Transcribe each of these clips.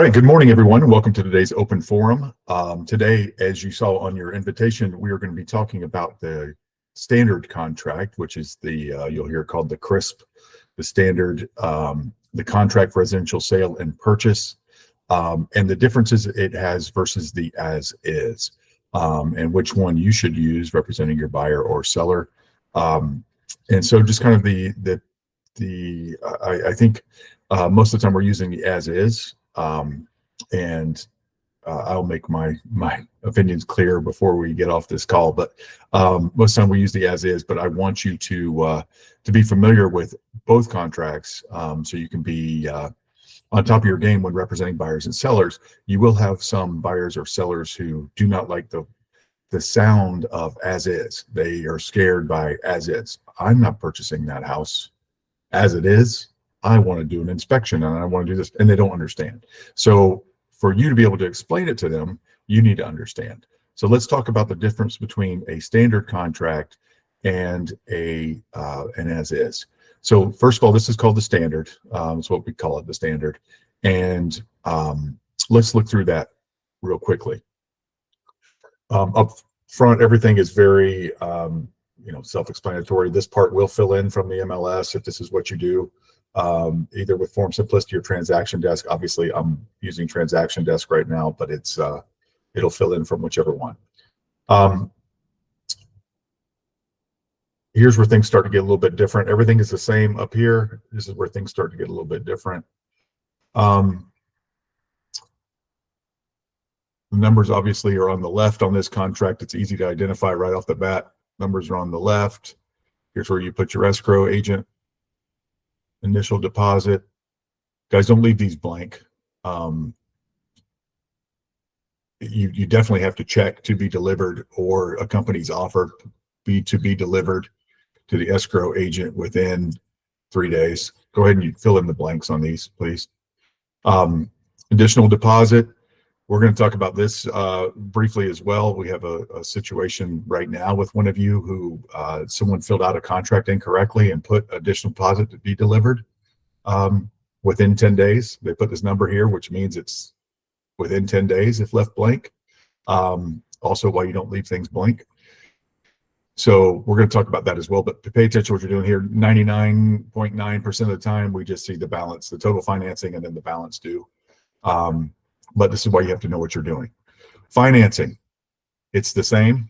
right, good morning, everyone. Welcome to today's open forum. Today, as you saw on your invitation, we are going to be talking about the standard contract, which is the, you'll hear called the CRSP, the standard, the contract for residential sale and purchase, and the differences it has versus the as is, and which one you should use representing your buyer or seller. And so just kind of I think most of the time we're using the as is. And I'll make my opinions clear before we get off this call. But most of the time we use the as is. But I want you to be familiar with both contracts, so you can be on top of your game when representing buyers and sellers. You will have some buyers or sellers who do not like the sound of as is. They are scared by as is. I'm not purchasing that house as it is. I want to do an inspection and I want to do this, and they don't understand. So for you to be able to explain it to them, you need to understand. So let's talk about the difference between a standard contract and an as is. So first of all, this is called the standard. It's what we call it, the standard. And let's look through that real quickly. Up front, everything is very self-explanatory. This part will fill in from the MLS if this is what you do. Either with Form Simplicity or Transaction Desk. Obviously, I'm using Transaction Desk right now, but it'll fill in from whichever one. Here's where things start to get a little bit different. Everything is the same up here. This is where things start to get a little bit different. The numbers obviously are on the left on this contract. It's easy to identify right off the bat. Numbers are on the left. Here's where you put your escrow agent. Initial deposit. Guys, don't leave these blank. You definitely have to check to be delivered, or a company's offer to be delivered to the escrow agent within 3 days. Go ahead and you fill in the blanks on these, please. Additional deposit. We're going to talk about this briefly as well. We have a situation right now with one of you who someone filled out a contract incorrectly and put additional deposit to be delivered within 10 days. They put this number here, which means it's within 10 days if left blank. Also, why you don't leave things blank. So we're going to talk about that as well, but pay attention to what you're doing here. 99.9% of the time, we just see the balance, the total financing, and then the balance due. But this is why you have to know what you're doing. Financing, it's the same.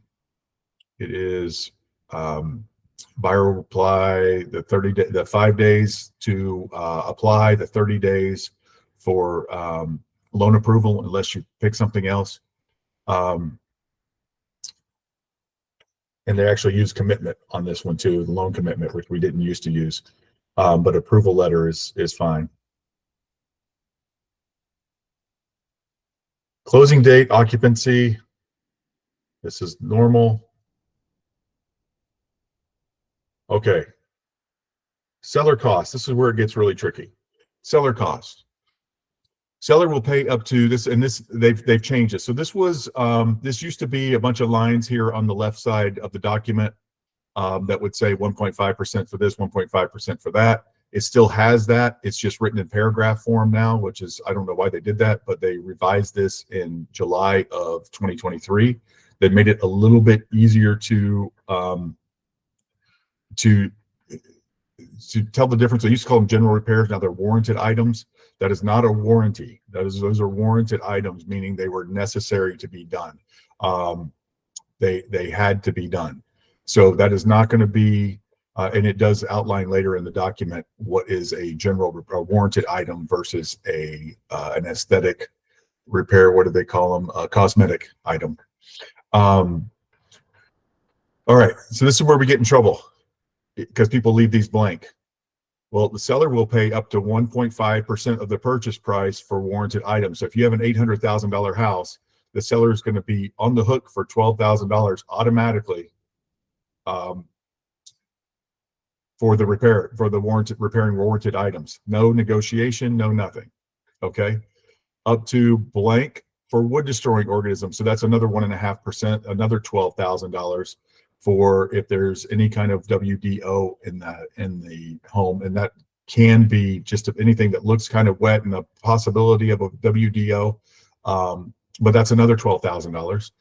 It is buyer will apply the 5 days to apply, the 30 days for loan approval, unless you pick something else. And they actually use commitment on this one too, the loan commitment, which we didn't used to use. But approval letter is fine. Closing date, occupancy, this is normal. Okay. Seller cost, this is where it gets really tricky. Seller cost. Seller will pay up to this, and this they've changed it. So this was this used to be a bunch of lines here on the left side of the document that would say 1.5% for this, 1.5% for that. It still has that. It's just written in paragraph form now, which is, I don't know why they did that, but they revised this in July of 2023. They made it a little bit easier to tell the difference. They used to call them general repairs. Now they're warranted items. That is not a warranty. Those are warranted items, meaning they were necessary to be done. They had to be done. So that is not going to be. And it does outline later in the document what is a warranted item versus an aesthetic repair. What do they call them? A cosmetic item. All right, so this is where we get in trouble because people leave these blank. Well, the seller will pay up to 1.5% of the purchase price for warranted items. So if you have an $800,000 house, the seller is going to be on the hook for $12,000 automatically. For the repair, for the repairing warranted items. No negotiation, no nothing. Okay. Up to blank for wood destroying organisms. So that's another 1.5%, another $12,000 for if there's any kind of WDO in the home, and that can be just anything that looks kind of wet and the possibility of a WDO, but that's another $12,000.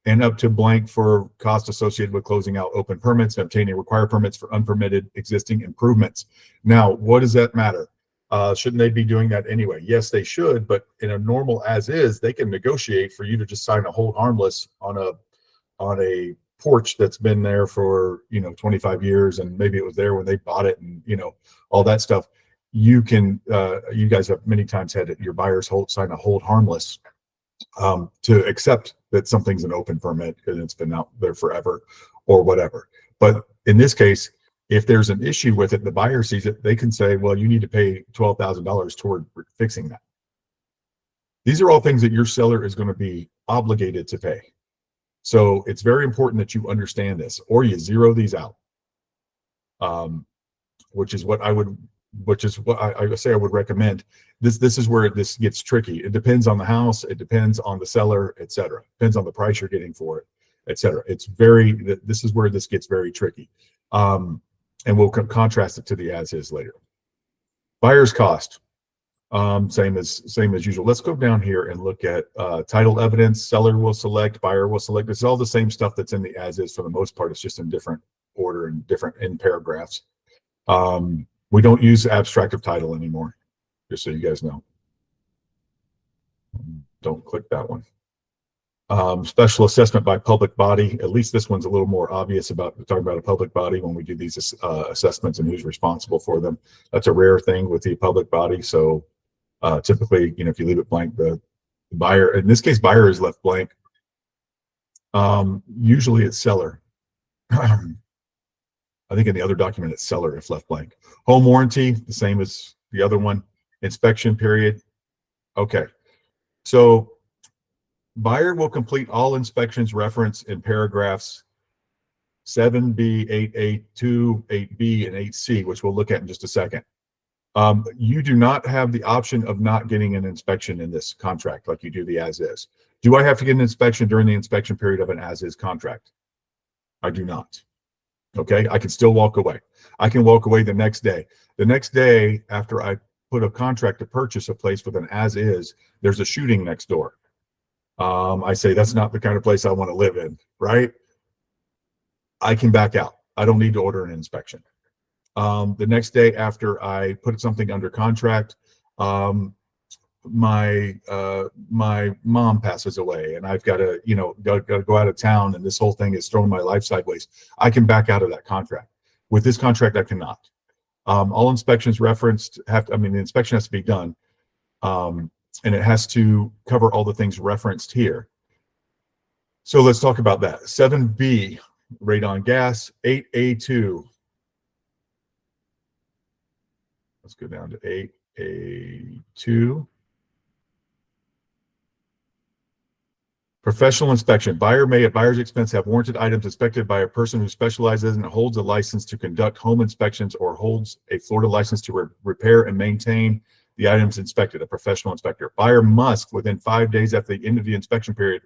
And up to blank for cost associated with closing out open permits and obtaining required permits for unpermitted existing improvements. Now, what does that matter? Shouldn't they be doing that anyway? Yes, they should, but in a normal as is, they can negotiate for you to just sign a hold harmless on a porch that's been there for 25 years, and maybe it was there when they bought it, and all that stuff. You guys have many times had your buyers sign a hold harmless to accept that something's an open permit and it's been out there forever or whatever. But in this case, if there's an issue with it, the buyer sees it, they can say, well, you need to pay $12,000 toward fixing that. These are all things that your seller is going to be obligated to pay. So it's very important that you understand this, or you zero these out, which is what I would recommend. This is where this gets tricky. It depends on the house, it depends on the seller, etc. Depends on the price you're getting for it, etc. This is where this gets very tricky. And we'll contrast it to the as is later. Buyer's cost, same as usual. Let's go down here and look at title evidence. Seller will select, buyer will select. It's all the same stuff that's in the as is for the most part. It's just in different order and different in paragraphs. We don't use abstract of title anymore, just so you guys know. Don't click that one. Special assessment by public body. At least this one's a little more obvious about talking about a public body when we do these assessments and who's responsible for them. That's a rare thing with the public body. So typically, if you leave it blank, the buyer, in this case, buyer is left blank. Usually it's seller. I think in the other document, it's seller if left blank. Home warranty, the same as the other one. Inspection period. Okay. So buyer will complete all inspections referenced in paragraphs 7B, 8A, 2, 8B, and 8C, which we'll look at in just a second. You do not have the option of not getting an inspection in this contract like you do the as is. Do I have to get an inspection during the inspection period of an as is contract? I do not. Okay, I can still walk away. I can walk away the next day. The next day after I put a contract to purchase a place with an as is, there's a shooting next door. I say that's not the kind of place I want to live in, right? I can back out. I don't need to order an inspection. The next day after I put something under contract, my mom passes away and I've got to go out of town, and this whole thing is throwing my life sideways. I can back out of that contract. With this contract, I cannot. All inspections referenced the inspection has to be done, and it has to cover all the things referenced here. So let's talk about that. 7B, radon gas. 8A2. Let's go down to 8A2. Professional inspection. Buyer may, at buyer's expense, have warranted items inspected by a person who specializes and holds a license to conduct home inspections or holds a Florida license to repair and maintain the items inspected, a professional inspector. Buyer must, within 5 days after the end of the inspection period,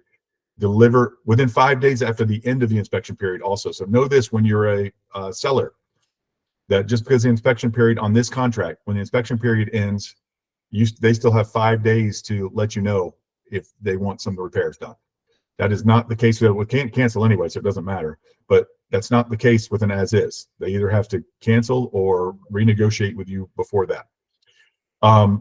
deliver within 5 days after the end of the inspection period also. So know this when you're a seller, that just because the inspection period on this contract, when the inspection period ends, they still have 5 days to let you know if they want some of the repairs done. That is not the case. We can't cancel anyway, so it doesn't matter. But that's not the case with an as is. They either have to cancel or renegotiate with you before that.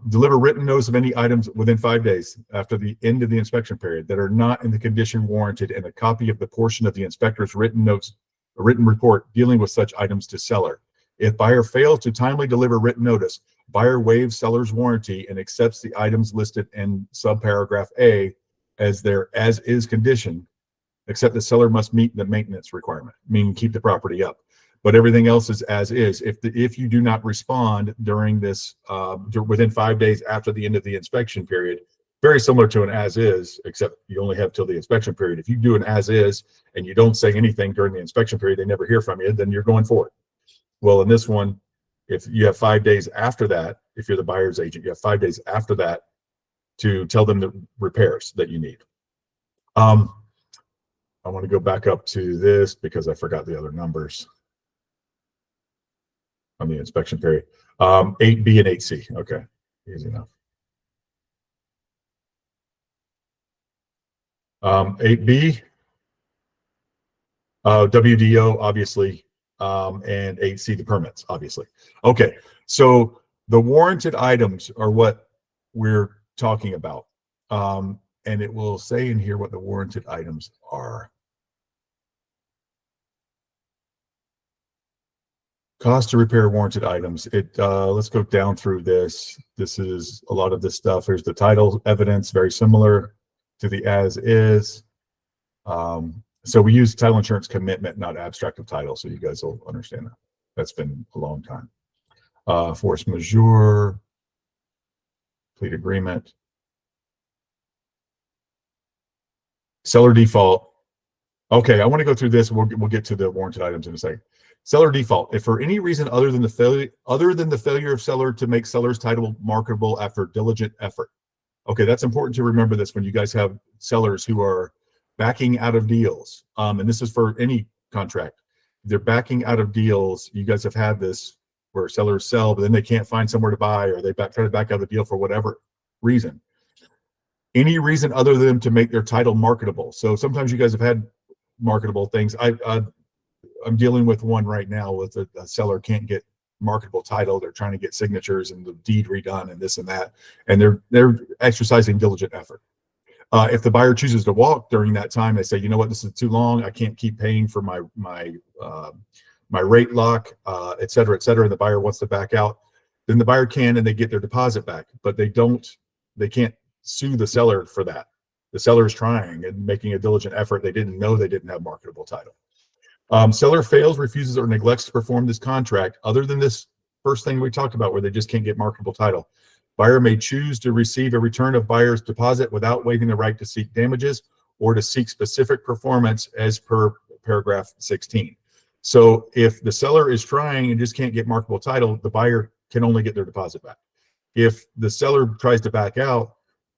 Deliver written notice of any items within 5 days after the end of the inspection period that are not in the condition warranted, and a copy of the portion of the inspector's written report dealing with such items to seller. If buyer fails to timely deliver written notice, buyer waives seller's warranty and accepts the items listed in subparagraph A as their as-is condition, except the seller must meet the maintenance requirement, meaning keep the property up. But everything else is as is. If you do not respond during this, within 5 days after the end of the inspection period, very similar to an as is, except you only have till the inspection period. If you do an as is and you don't say anything during the inspection period, they never hear from you, then you're going forward. Well, in this one, if you have 5 days after that, if you're the buyer's agent, you have 5 days after that to tell them the repairs that you need. I want to go back up to this because I forgot the other numbers. on the inspection period. 8B and 8C. Okay, easy enough. 8B, WDO, obviously, and 8C, the permits, obviously. Okay, so the warranted items are what we're talking about. And it will say in here what the warranted items are. Cost to repair warranted items. Let's go down through this. This is a lot of this stuff. Here's the title evidence, very similar to the as is. So we use title insurance commitment, not abstract of title, so you guys will understand that. That's been a long time. Force majeure, complete agreement. Seller default. Okay, I want to go through this. We'll get to the warranted items in a second. Seller default. If for any reason other than the failure of seller to make seller's title marketable after diligent effort. Okay, that's important to remember this when you guys have sellers who are backing out of deals. And this is for any contract. They're backing out of deals. You guys have had this where sellers sell, but then they can't find somewhere to buy, or they try to back out of the deal for whatever reason. Any reason other than to make their title marketable. So sometimes you guys have had marketable things. I'm dealing with one right now with a seller can't get marketable title. They're trying to get signatures and the deed redone and this and that, and they're exercising diligent effort. If the buyer chooses to walk during that time, they say, you know what, this is too long. I can't keep paying for my rate lock, et cetera, et cetera. And the buyer wants to back out. Then the buyer can, and they get their deposit back, but they can't sue the seller for that. The seller is trying and making a diligent effort. They didn't know they didn't have marketable title. Seller fails, refuses, or neglects to perform this contract, other than this first thing we talked about where they just can't get marketable title. Buyer may choose to receive a return of buyer's deposit without waiving the right to seek damages or to seek specific performance as per paragraph 16. So if the seller is trying and just can't get marketable title, the buyer can only get their deposit back. If the seller tries to back out,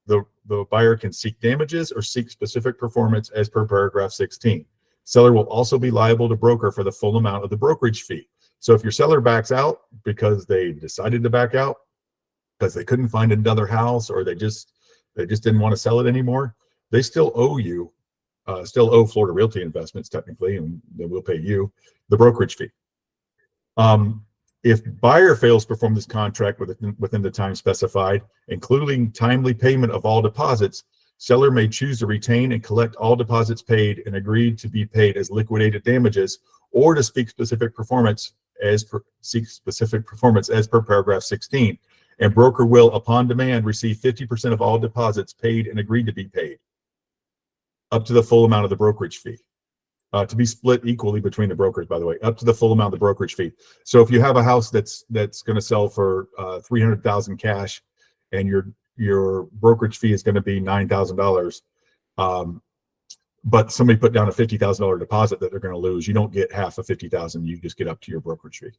the buyer can seek damages or seek specific performance as per paragraph 16. Seller will also be liable to broker for the full amount of the brokerage fee. So if your seller backs out because they decided to back out because they couldn't find another house, or they just didn't want to sell it anymore, they still owe you, still owe Florida Realty Investments technically, and they will pay you the brokerage fee. If buyer fails to perform this contract within the time specified, including timely payment of all deposits, seller may choose to retain and collect all deposits paid and agree to be paid as liquidated damages, or to seek specific performance as per paragraph 16. And broker will, upon demand, receive 50% of all deposits paid and agreed to be paid, up to the full amount of the brokerage fee. To be split equally between the brokers, by the way, up to the full amount of the brokerage fee. So if you have a house that's going to sell for $300,000 cash, and your brokerage fee is going to be $9,000, but somebody put down a $50,000 deposit that they're going to lose, you don't get half of $50,000. You just get up to your brokerage fee.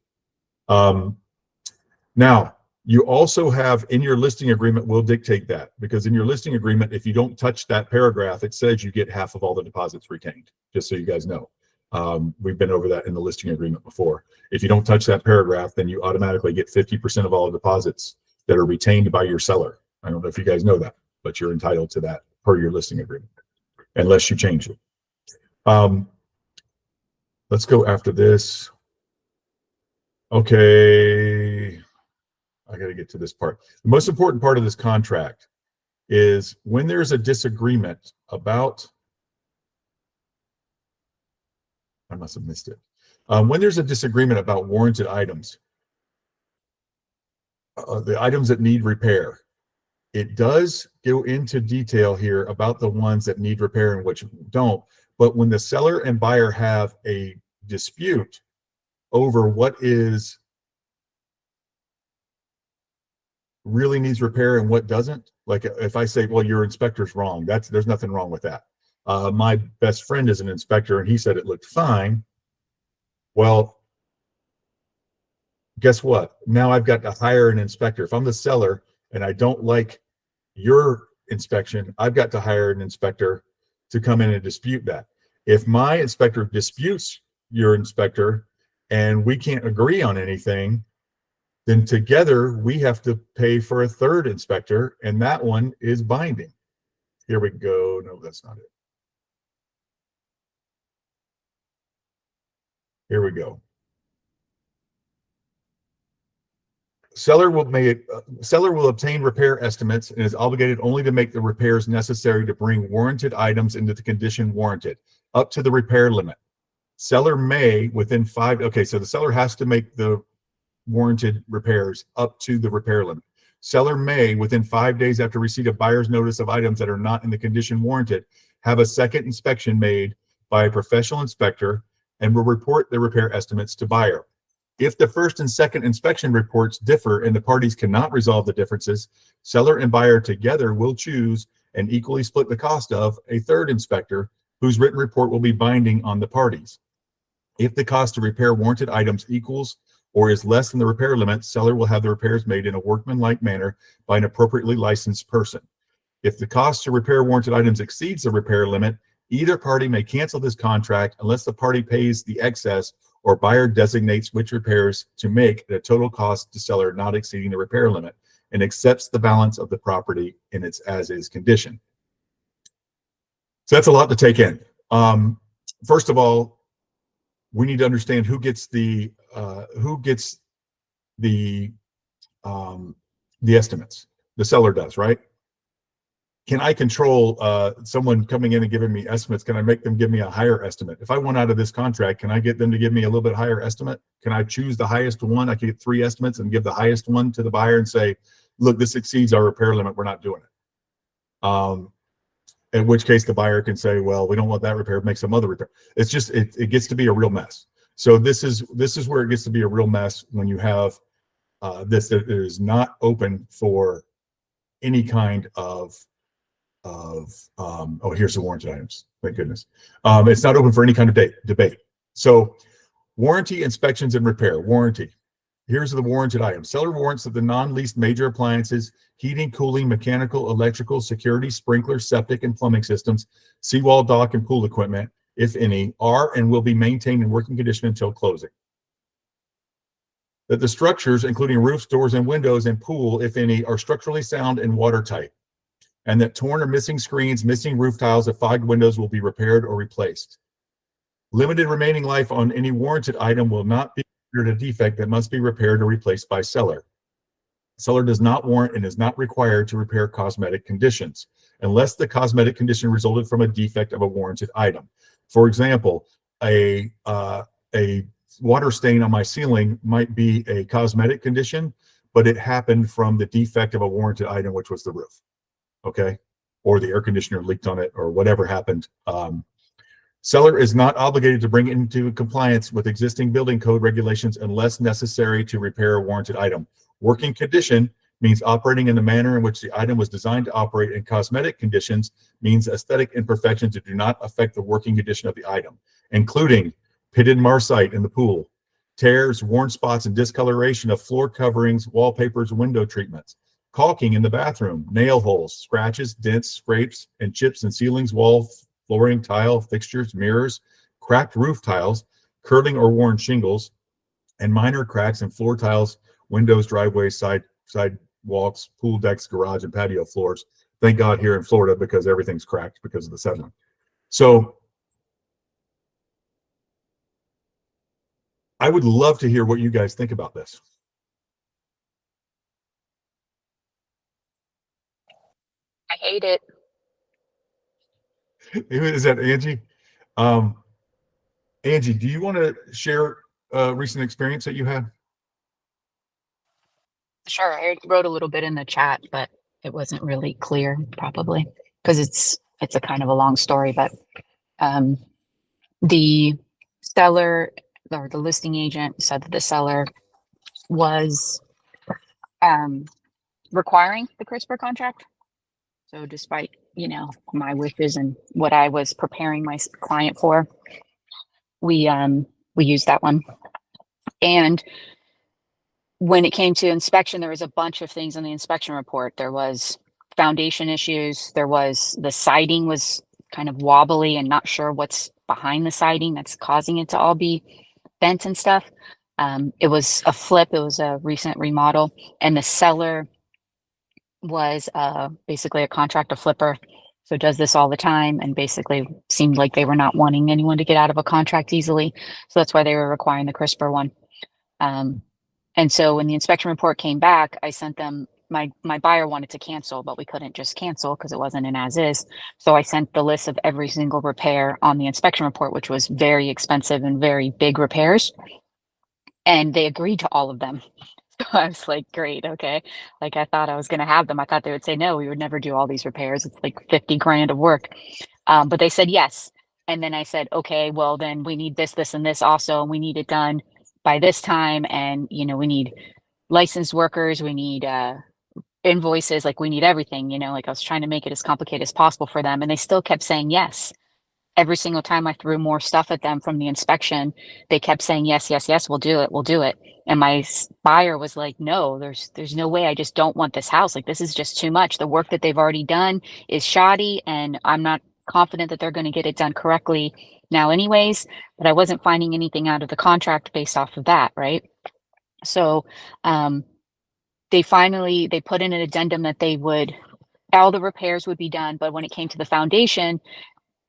Now, you also have in your listing agreement will dictate that, because in your listing agreement, if you don't touch that paragraph, it says you get half of all the deposits retained, just so you guys know. We've been over that in the listing agreement before. If you don't touch that paragraph, then you automatically get 50% of all the deposits that are retained by your seller. I don't know if you guys know that, but you're entitled to that per your listing agreement, unless you change it. Let's go after this. Okay. I got to get to this part. The most important part of this contract is when there's a disagreement about, I must have missed it. When there's a disagreement about warranted items, the items that need repair, it does go into detail here about the ones that need repair and which don't. But when the seller and buyer have a dispute over what is really needs repair and what doesn't, like if I say, well, your inspector's wrong, there's nothing wrong with that. My best friend is an inspector and he said it looked fine. Well, guess what? Now I've got to hire an inspector. If I'm the seller and I don't like your inspection, I've got to hire an inspector to come in and dispute that. If my inspector disputes your inspector and we can't agree on anything, then together we have to pay for a third inspector, and that one is binding. Here we go. No, that's not it. Here we go. Seller will obtain repair estimates and is obligated only to make the repairs necessary to bring warranted items into the condition warranted, up to the repair limit. Seller may, within okay, so the seller has to make the warranted repairs up to the repair limit. Seller may, within 5 days after receipt of buyer's notice of items that are not in the condition warranted, have a second inspection made by a professional inspector and will report the repair estimates to buyer. If the first and second inspection reports differ and the parties cannot resolve the differences, seller and buyer together will choose and equally split the cost of a third inspector whose written report will be binding on the parties. If the cost to repair warranted items equals or is less than the repair limit, seller will have the repairs made in a workmanlike manner by an appropriately licensed person. If the cost to repair warranted items exceeds the repair limit, either party may cancel this contract unless the party pays the excess or buyer designates which repairs to make at a total cost to seller not exceeding the repair limit and accepts the balance of the property in its as-is condition. So that's a lot to take in. First of all, we need to understand who gets the estimates. The seller does, right? Can I control someone coming in and giving me estimates? Can I make them give me a higher estimate? If I want out of this contract, can I get them to give me a little bit higher estimate? Can I choose the highest one? I can get 3 estimates and give the highest one to the buyer and say, look, this exceeds our repair limit. We're not doing it. In which case the buyer can say, well, we don't want that repair, make some other repair. It's just, it gets to be a real mess. So this is where it gets to be a real mess when you have this that is not open for any kind of oh, here's the warranted items. Thank goodness. It's not open for any kind of debate. So warranty, inspections, and repair. Warranty. Here's the warranted items. Seller warrants that the non-leased major appliances, heating, cooling, mechanical, electrical, security, sprinkler, septic, and plumbing systems, seawall, dock, and pool equipment, if any, are and will be maintained in working condition until closing. That the structures, including roofs, doors, and windows, and pool, if any, are structurally sound and watertight. And that torn or missing screens, missing roof tiles, or fogged windows will be repaired or replaced. Limited remaining life on any warranted item will not be considered a defect that must be repaired or replaced by seller. Seller does not warrant and is not required to repair cosmetic conditions unless the cosmetic condition resulted from a defect of a warranted item. For example, a water stain on my ceiling might be a cosmetic condition, but it happened from the defect of a warranted item, which was the roof. Okay, or the air conditioner leaked on it, or whatever happened. Seller is not obligated to bring into compliance with existing building code regulations unless necessary to repair a warranted item. Working condition means operating in the manner in which the item was designed to operate, and cosmetic conditions means aesthetic imperfections that do not affect the working condition of the item, including pitted marcite in the pool, tears, worn spots, and discoloration of floor coverings, wallpapers, window treatments, caulking in the bathroom, nail holes, scratches, dents, scrapes, and chips in ceilings, walls, flooring, tile, fixtures, mirrors, cracked roof tiles, curling or worn shingles, and minor cracks in floor tiles, windows, driveways, sidewalks, pool decks, garage, and patio floors. Thank God here in Florida, because everything's cracked because of the settlement. So I would love to hear what you guys think about this. I hate it. Is that Angie? Angie, do you want to share a recent experience that you had? Sure, I wrote a little bit in the chat, but it wasn't really clear, probably because it's a kind of a long story. But the seller or the listing agent said that the seller was requiring the CRSP contract. So despite, my wishes and what I was preparing my client for, we used that one. And when it came to inspection, there was a bunch of things in the inspection report. There was foundation issues. There was the siding was kind of wobbly and not sure what's behind the siding that's causing it to all be bent and stuff. It was a flip, it was a recent remodel, and the seller was basically a contractor flipper. So does this all the time and basically seemed like they were not wanting anyone to get out of a contract easily. So that's why they were requiring the CRSP one. And so when the inspection report came back, I sent them, my buyer wanted to cancel, but we couldn't just cancel because it wasn't an as is. So I sent the list of every single repair on the inspection report, which was very expensive and very big repairs. And they agreed to all of them. So I was like, great, okay. Like I thought I was gonna have them. I thought they would say, no, we would never do all these repairs. It's like 50 grand of work. But they said yes. And then I said, okay, well then we need this, this, and this also, and we need it done by this time. And you know, we need licensed workers, we need invoices, like we need everything, you know, like I was trying to make it as complicated as possible for them. And they still kept saying yes. Every single time I threw more stuff at them from the inspection, they kept saying, yes, yes, yes, we'll do it. We'll do it. And my buyer was like, no, there's no way. I just don't want this house. Like, this is just too much. The work that they've already done is shoddy and I'm not confident that they're going to get it done correctly now anyways, but I wasn't finding anything out of the contract based off of that. Right. So, they put in an addendum that all the repairs would be done. But when it came to the foundation,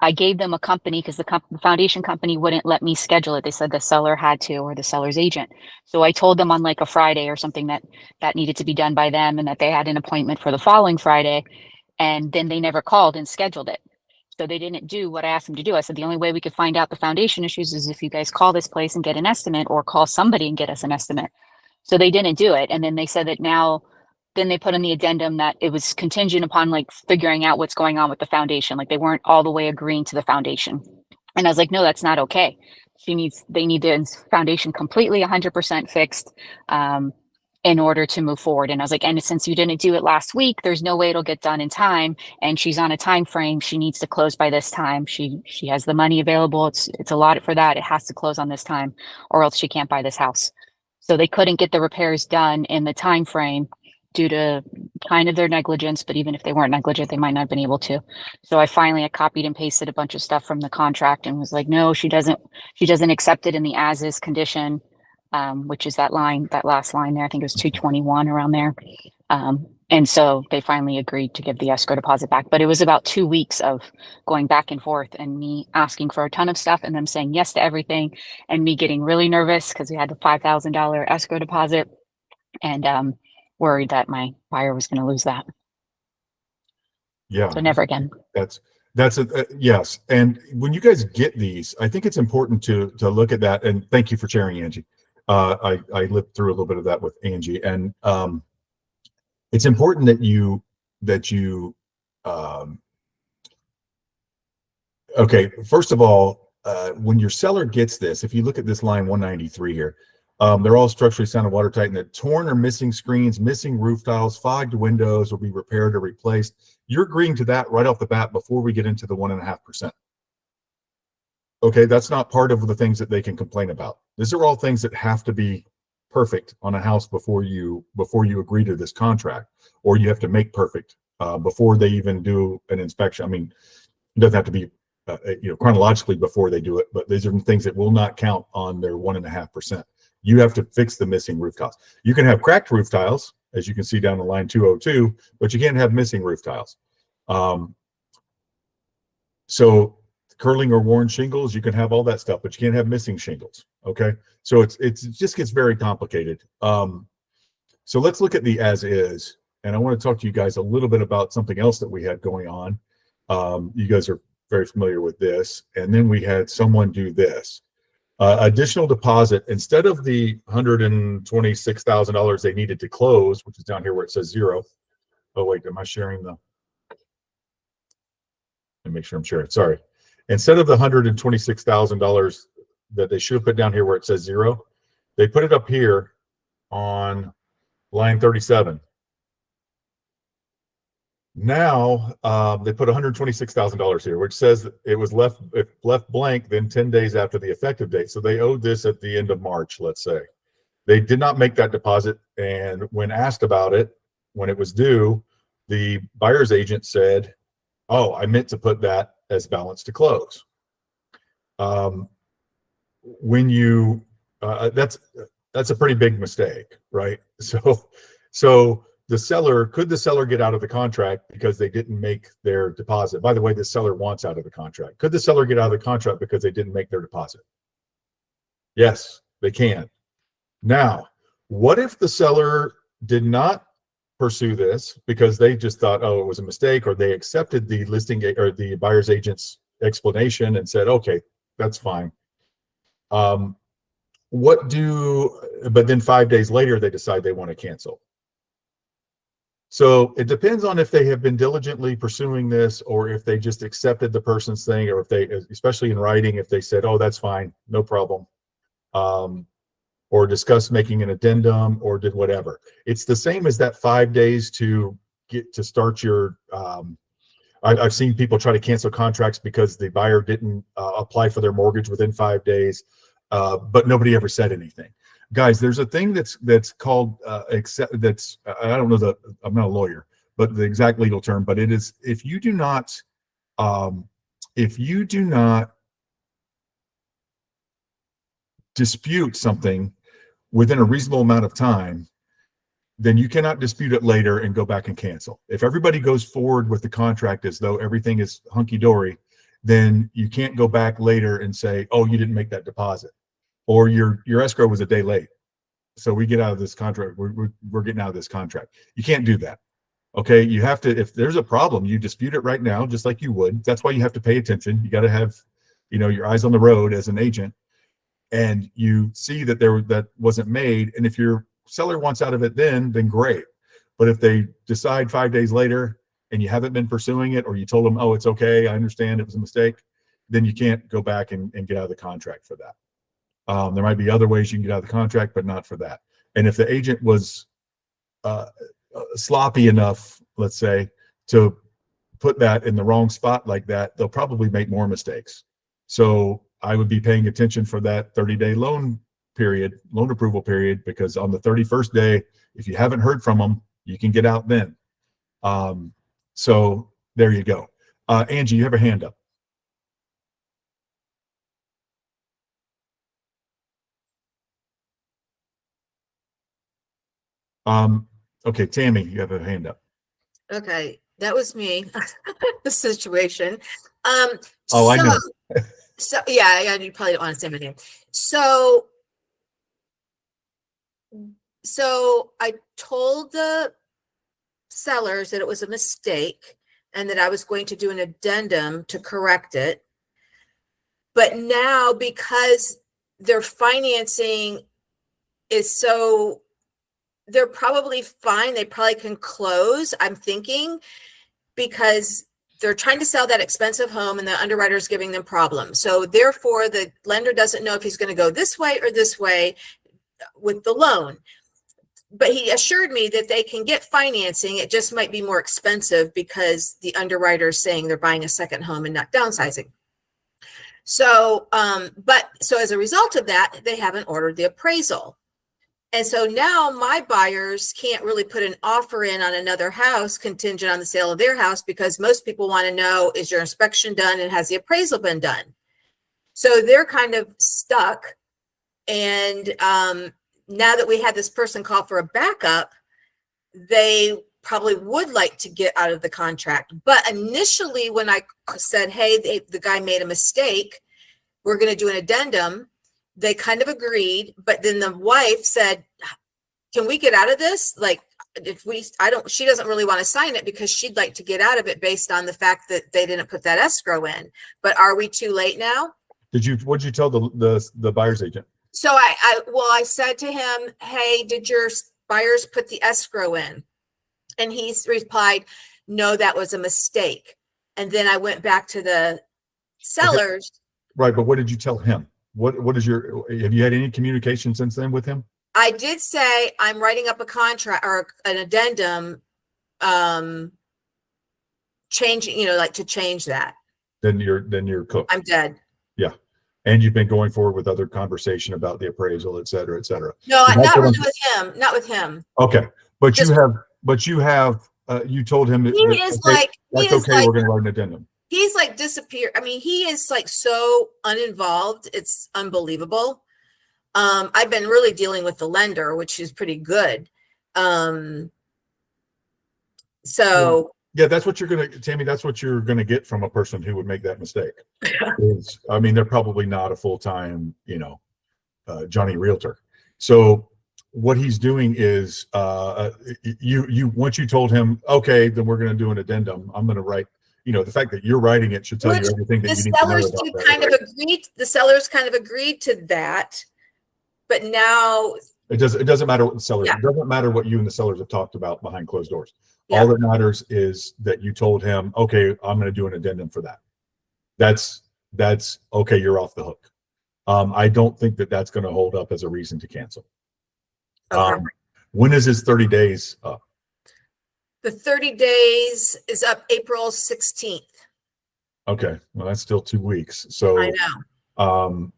I gave them a company because the foundation company wouldn't let me schedule it. They said the seller had to, or the seller's agent. So I told them on like a Friday or something that needed to be done by them and that they had an appointment for the following Friday. And then they never called and scheduled it. So they didn't do what I asked them to do. I said, the only way we could find out the foundation issues is if you guys call this place and get an estimate or call somebody and get us an estimate. So they didn't do it. And then they said that then they put in the addendum that it was contingent upon like figuring out what's going on with the foundation. Like they weren't all the way agreeing to the foundation. And I was like, no, that's not okay. They need the foundation completely 100% fixed in order to move forward. And I was like, and since you didn't do it last week, there's no way it'll get done in time. And she's on a time frame. She needs to close by this time. She has the money available. It's allotted for that. It has to close on this time or else she can't buy this house. So they couldn't get the repairs done in the time frame due to kind of their negligence, but even if they weren't negligent, they might not have been able to. So I copied and pasted a bunch of stuff from the contract and was like, no, she doesn't accept it in the as is condition, which is that last line there. I think it was 221 around there. And so they finally agreed to give the escrow deposit back, but it was about 2 weeks of going back and forth and me asking for a ton of stuff and them saying yes to everything and me getting really nervous because we had the $5,000 escrow deposit and worried that my buyer was going to lose that. Yeah. So never again. That's yes. And when you guys get these, I think it's important to look at that. And thank you for sharing, Angie. I lived through a little bit of that with Angie, and it's important that you okay. First of all, when your seller gets this, if you look at this line 193 here, they're all structurally sound and watertight, and the torn or missing screens, missing roof tiles, fogged windows will be repaired or replaced. You're agreeing to that right off the bat before we get into the 1.5%. Okay, that's not part of the things that they can complain about. These are all things that have to be perfect on a house before you agree to this contract, or you have to make perfect before they even do an inspection. I mean, it doesn't have to be chronologically before they do it, but these are things that will not count on their 1.5%. You have to fix the missing roof tiles. You can have cracked roof tiles, as you can see down the line 202, but you can't have missing roof tiles. So curling or worn shingles, you can have all that stuff, but you can't have missing shingles. Okay, so it just gets very complicated. So let's look at the as is, and I want to talk to you guys a little bit about something else that we had going on. You guys are very familiar with this, and then we had someone do this. Additional deposit, instead of the $126,000 they needed to close, which is down here where it says 0. Oh wait, am I sharing the? Let me make sure I'm sharing. Sorry. Instead of the $126,000 that they should have put down here where it says 0, they put it up here on line 37. Now they put $126,000 here, which says it was left blank then 10 days after the effective date. So they owed this at the end of March, let's say. They did not make that deposit, and when asked about it, when it was due, the buyer's agent said, "Oh, I meant to put that as balance to close." When you that's a pretty big mistake, right? So the seller, could the seller get out of the contract because they didn't make their deposit? By the way, the seller wants out of the contract. Could the seller get out of the contract because they didn't make their deposit? Yes, they can. Now, what if the seller did not pursue this because they just thought, oh, it was a mistake, or they accepted the listing or the buyer's agent's explanation and said, okay, that's fine. But then 5 days later, they decide they want to cancel. So it depends on if they have been diligently pursuing this, or if they just accepted the person's thing, or if they, especially in writing, if they said, oh, that's fine, no problem. Or discuss making an addendum, or did whatever. It's the same as that 5 days to get to start your, I've seen people try to cancel contracts because the buyer didn't apply for their mortgage within 5 days, but nobody ever said anything. Guys, there's a thing that's called I don't know I'm not a lawyer, but the exact legal term, but it is, if you do not dispute something within a reasonable amount of time, then you cannot dispute it later and go back and cancel. If everybody goes forward with the contract as though everything is hunky-dory, then you can't go back later and say, oh, you didn't make that deposit, or your escrow was a day late, so we get out of this contract. We're getting out of this contract. You can't do that. Okay, you have to, if there's a problem, you dispute it right now, just like you would. That's why you have to pay attention. You got to have, your eyes on the road as an agent, and you see that that wasn't made. And if your seller wants out of it, then great. But if they decide 5 days later and you haven't been pursuing it, or you told them, oh, it's okay, I understand it was a mistake, then you can't go back and get out of the contract for that. There might be other ways you can get out of the contract, but not for that. And if the agent was sloppy enough, let's say, to put that in the wrong spot like that, they'll probably make more mistakes. So I would be paying attention for that 30-day loan approval period, because on the 31st day, if you haven't heard from them, you can get out then. So there you go. Angie, you have a hand up. Okay, Tammy, you have a hand up. Okay, that was me. The situation. Oh, I know. So yeah, you probably don't want to say my name. So I told the sellers that it was a mistake and that I was going to do an addendum to correct it. But now, because their financing is so, they're probably fine. They probably can close, I'm thinking, because they're trying to sell that expensive home and the underwriter is giving them problems. So therefore, the lender doesn't know if he's going to go this way or this way with the loan. But he assured me that they can get financing. It just might be more expensive because the underwriter is saying they're buying a second home and not downsizing. So, so as a result of that, they haven't ordered the appraisal. And so now my buyers can't really put an offer in on another house contingent on the sale of their house, because most people want to know, is your inspection done and has the appraisal been done? So they're kind of stuck. And now that we had this person call for a backup, they probably would like to get out of the contract. But initially, when I said, hey, the guy made a mistake, we're going to do an addendum, they kind of agreed. But then the wife said, can we get out of this? Like, she doesn't really want to sign it because she'd like to get out of it based on the fact that they didn't put that escrow in. But are we too late now? What did you tell the buyer's agent? So I said to him, hey, did your buyers put the escrow in? And he replied, no, that was a mistake. And then I went back to the sellers. Okay. Right. But what did you tell him? Have you had any communication since then with him? I did say, I'm writing up a contract or an addendum, changing, like to change that. Then you're cooked. I'm dead. Yeah. And you've been going forward with other conversation about the appraisal, et cetera, et cetera. No, not really with him. Not with him. Okay. But you told him that that's okay, we're going to write an addendum. He's like disappeared. I mean, he is like so uninvolved. It's unbelievable. I've been really dealing with the lender, which is pretty good. So yeah, that's what you're gonna, Tammy, that's what you're gonna get from a person who would make that mistake. Is, I mean, they're probably not a full-time, Johnny Realtor. So what he's doing is, you once you told him, okay, then we're gonna do an addendum, I'm gonna write, the fact that you're writing it should tell you which everything that the you need to know sellers about do that. kind of agreed, the sellers kind of agreed to that, but now It doesn't matter what the seller, Yeah. it doesn't matter what you and the sellers have talked about behind closed doors. Yeah. All that matters is that you told him, okay, I'm going to do an addendum for that. That's okay. You're off the hook. I don't think that that's going to hold up as a reason to cancel. Okay. When is his 30 days up? The 30 days is up April 16th. Okay. Well, that's still 2 weeks. So, I know.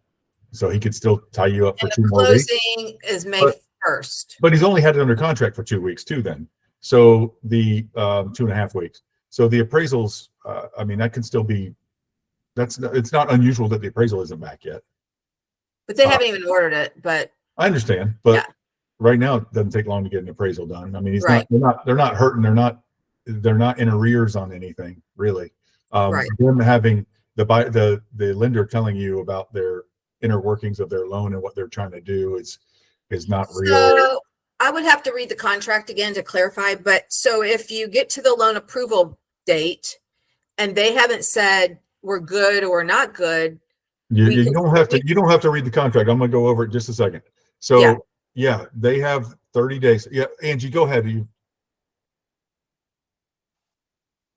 So he could still tie you up for And 2 the more weeks. closing is May 1st. But he's only had it under contract for 2 weeks too then. So the 2.5 weeks. So the appraisals, I mean, that can still be, it's not unusual that the appraisal isn't back yet. But they haven't even ordered it, but I understand, but Yeah. right now it doesn't take long to get an appraisal done. I mean, Right. they're not hurting. They're not in arrears on anything really. Right. Them having the lender telling you about their inner workings of their loan and what they're trying to do is not real. So I would have to read the contract again to clarify, but so if you get to the loan approval date and they haven't said we're good or not good, You don't have to read the contract. I'm going to go over it just a second. So yeah, they have 30 days. Yeah, Angie, go ahead.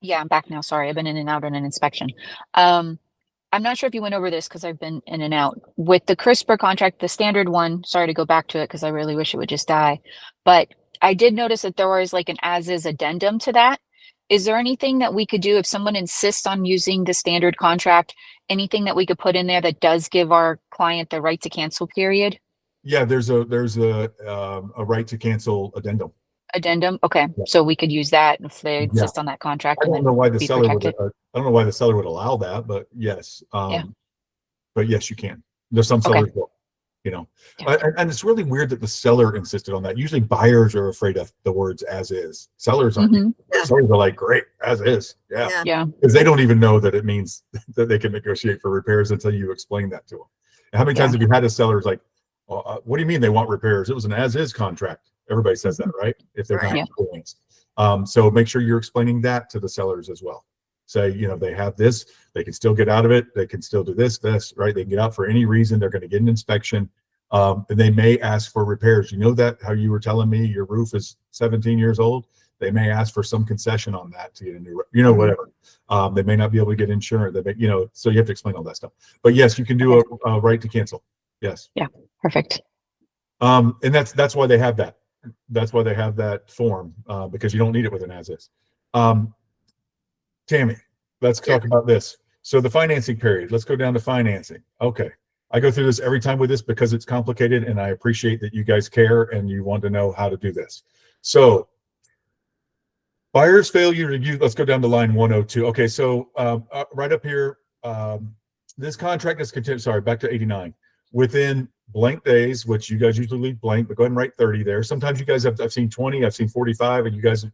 Yeah, I'm back now. Sorry, I've been in and out on an inspection. I'm not sure if you went over this because I've been in and out. With the CRSP contract, the standard one, sorry to go back to it because I really wish it would just die. But I did notice that there was like an as-is addendum to that. Is there anything that we could do if someone insists on using the standard contract? Anything that we could put in there that does give our client the right to cancel period? Yeah, there's a right to cancel addendum. Addendum? Okay, Yeah. so we could use that if they Yeah. insist on that contract I and don't then know why the be seller would. protected. I don't know why the seller would allow that, but yes. Yeah. But yes, you can. There's some Okay. sellers will. Yeah. And it's really weird that the seller insisted on that. Usually buyers are afraid of the words as is. Sellers aren't. Mhm. Yeah. Sellers are like, great, as is. Yeah. Yeah. Yeah. Because they don't even know that it means that they can negotiate for repairs until you explain that to them. And how many times have you had a seller's like, what do you mean they want repairs? It was an as-is contract. Everybody says that, right? If they're Right. not experienced. So make sure you're explaining that to the sellers as well. Say, they have this, they can still get out of it. They can still do this, right? They can get out for any reason. They're going to get an inspection. And they may ask for repairs. You know that how you were telling me your roof is 17 years old. They may ask for some concession on that to get a new, whatever. They may not be able to get insurance. They may, so you have to explain all that stuff. But yes, you can do a right to cancel. Yes. Yeah. Perfect. And that's why they have that. That's why they have that form, because you don't need it with an as-is. Tammy, let's talk about this. So the financing period, let's go down to financing. Okay. I go through this every time with this because it's complicated and I appreciate that you guys care and you want to know how to do this. So buyer's failure to use, let's go down to line 102. Okay. So right up here, this contract is continued, sorry, back to 89. Within blank days, which you guys usually leave blank, but go ahead and write 30 there. Sometimes you guys I've seen 20, I've seen 45, and you guys,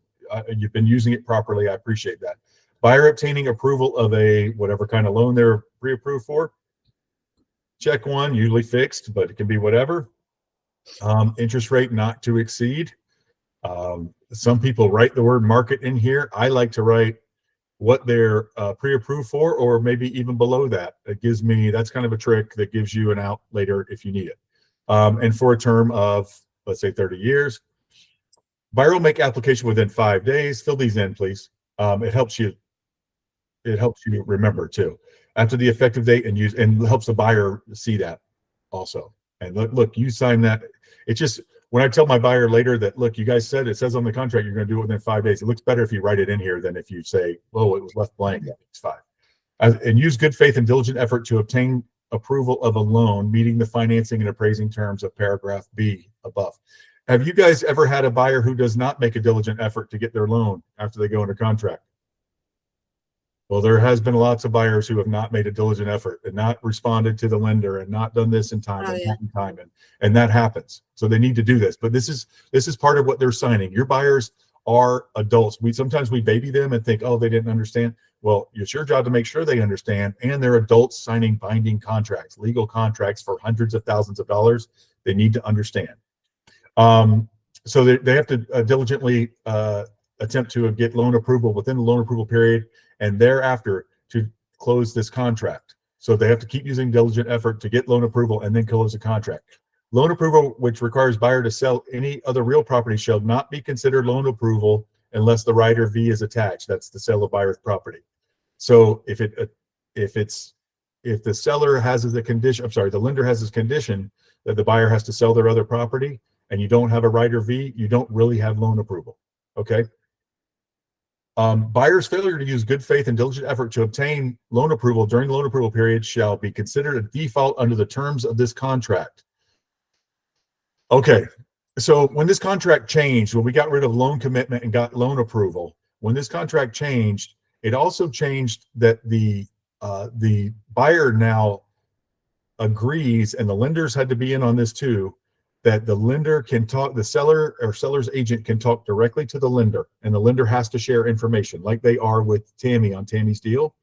you've been using it properly. I appreciate that. Buyer obtaining approval of a whatever kind of loan they're pre-approved for. Check one, usually fixed, but it can be whatever. Interest rate not to exceed. Some people write the word market in here. I like to write what they're pre-approved for, or maybe even below that. It gives me, that's kind of a trick that gives you an out later if you need it. And for a term of, let's say 30 years. Buyer will make application within 5 days. Fill these in, please. It helps you remember too. After the effective date and helps the buyer see that also. And look, you sign that. It's just, when I tell my buyer later that, look, you guys said, it says on the contract, you're going to do it within 5 days. It looks better if you write it in here than if you say, oh, it was left blank. It's 5. And use good faith and diligent effort to obtain approval of a loan, meeting the financing and appraising terms of paragraph B above. Have you guys ever had a buyer who does not make a diligent effort to get their loan after they go under contract? Well, there has been lots of buyers who have not made a diligent effort and not responded to the lender and not done this in time Oh, and yeah. that in time, and that happens. So they need to do this. But this is part of what they're signing. Your buyers are adults. Sometimes we baby them and think, oh, they didn't understand. Well, it's your job to make sure they understand, and they're adults signing binding contracts, legal contracts for hundreds of thousands of dollars. They need to understand. So they have to diligently attempt to get loan approval within the loan approval period, and thereafter to close this contract. So they have to keep using diligent effort to get loan approval and then close the contract. Loan approval, which requires buyer to sell any other real property, shall not be considered loan approval unless the rider V is attached. That's the sale of buyer's property. So if the seller has as a condition, I'm sorry, the lender has this condition that the buyer has to sell their other property, and you don't have a rider V, you don't really have loan approval. Okay. Buyer's failure to use good faith and diligent effort to obtain loan approval during the loan approval period shall be considered a default under the terms of this contract. Okay, so when this contract changed, when we got rid of loan commitment and got loan approval, when this contract changed, it also changed that the buyer now agrees, and the lenders had to be in on this too, that the lender can talk, the seller or seller's agent can talk directly to the lender, and the lender has to share information like they are with Tammy on Tammy's deal.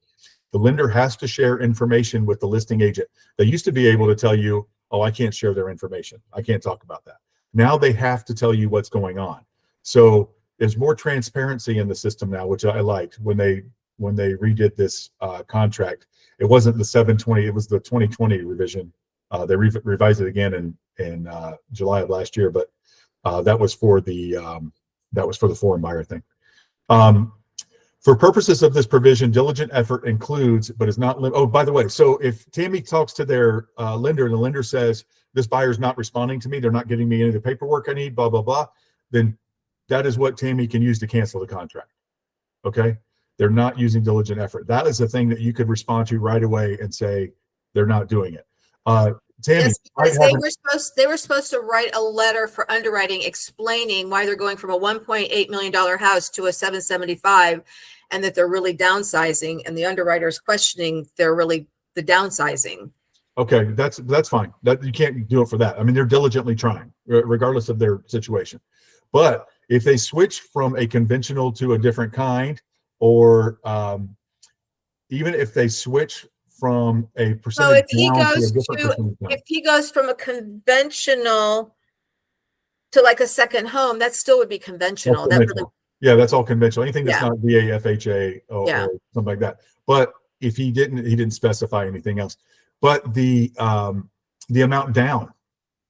The lender has to share information with the listing agent. They used to be able to tell you, oh, I can't share their information. I can't talk about that. Now they have to tell you what's going on. So there's more transparency in the system now, which I liked when they redid this contract. It wasn't the 720, it was the 2020 revision. They revised it again in July of last year, but that was for the foreign buyer thing. For purposes of this provision, diligent effort includes, but is not. Oh, by the way, so if Tammy talks to their lender and the lender says this buyer's not responding to me, they're not getting me any of the paperwork I need, blah blah blah, then that is what Tammy can use to cancel the contract. Okay, they're not using diligent effort. That is the thing that you could respond to right away and say they're not doing it. Tammy, yes, because they were supposed to write a letter for underwriting explaining why they're going from a $1.8 million house to a 775, and that they're really downsizing, and the underwriter's questioning they're really the downsizing. Okay, that's fine. That you can't do it for that. I mean, they're diligently trying, regardless of their situation. But if they switch from a conventional to a different kind, or even if they switch from a percentage down to a different percentage down. If he goes from a conventional to like a second home, that still would be conventional. That really, yeah, that's all conventional. Anything that's not VA, FHA, or something like that. But if he didn't specify anything else. But the amount down,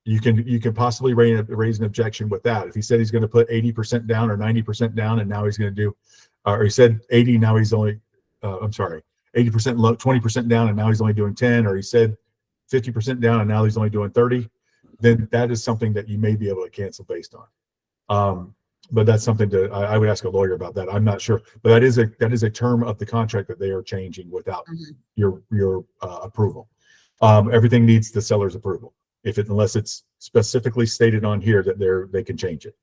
you can possibly raise an objection with that. If he said he's going to put 80% down or 90% down, and now he's going to do, or he said 80, now he's only, I'm sorry, 80% low, 20% down, and now he's only doing 10, or he said 50% down and now he's only doing 30, then that is something that you may be able to cancel based on. But that's something I would ask a lawyer about that. I'm not sure, but that is a term of the contract that they are changing without your approval. Everything needs the seller's approval, unless it's specifically stated on here that they can change it.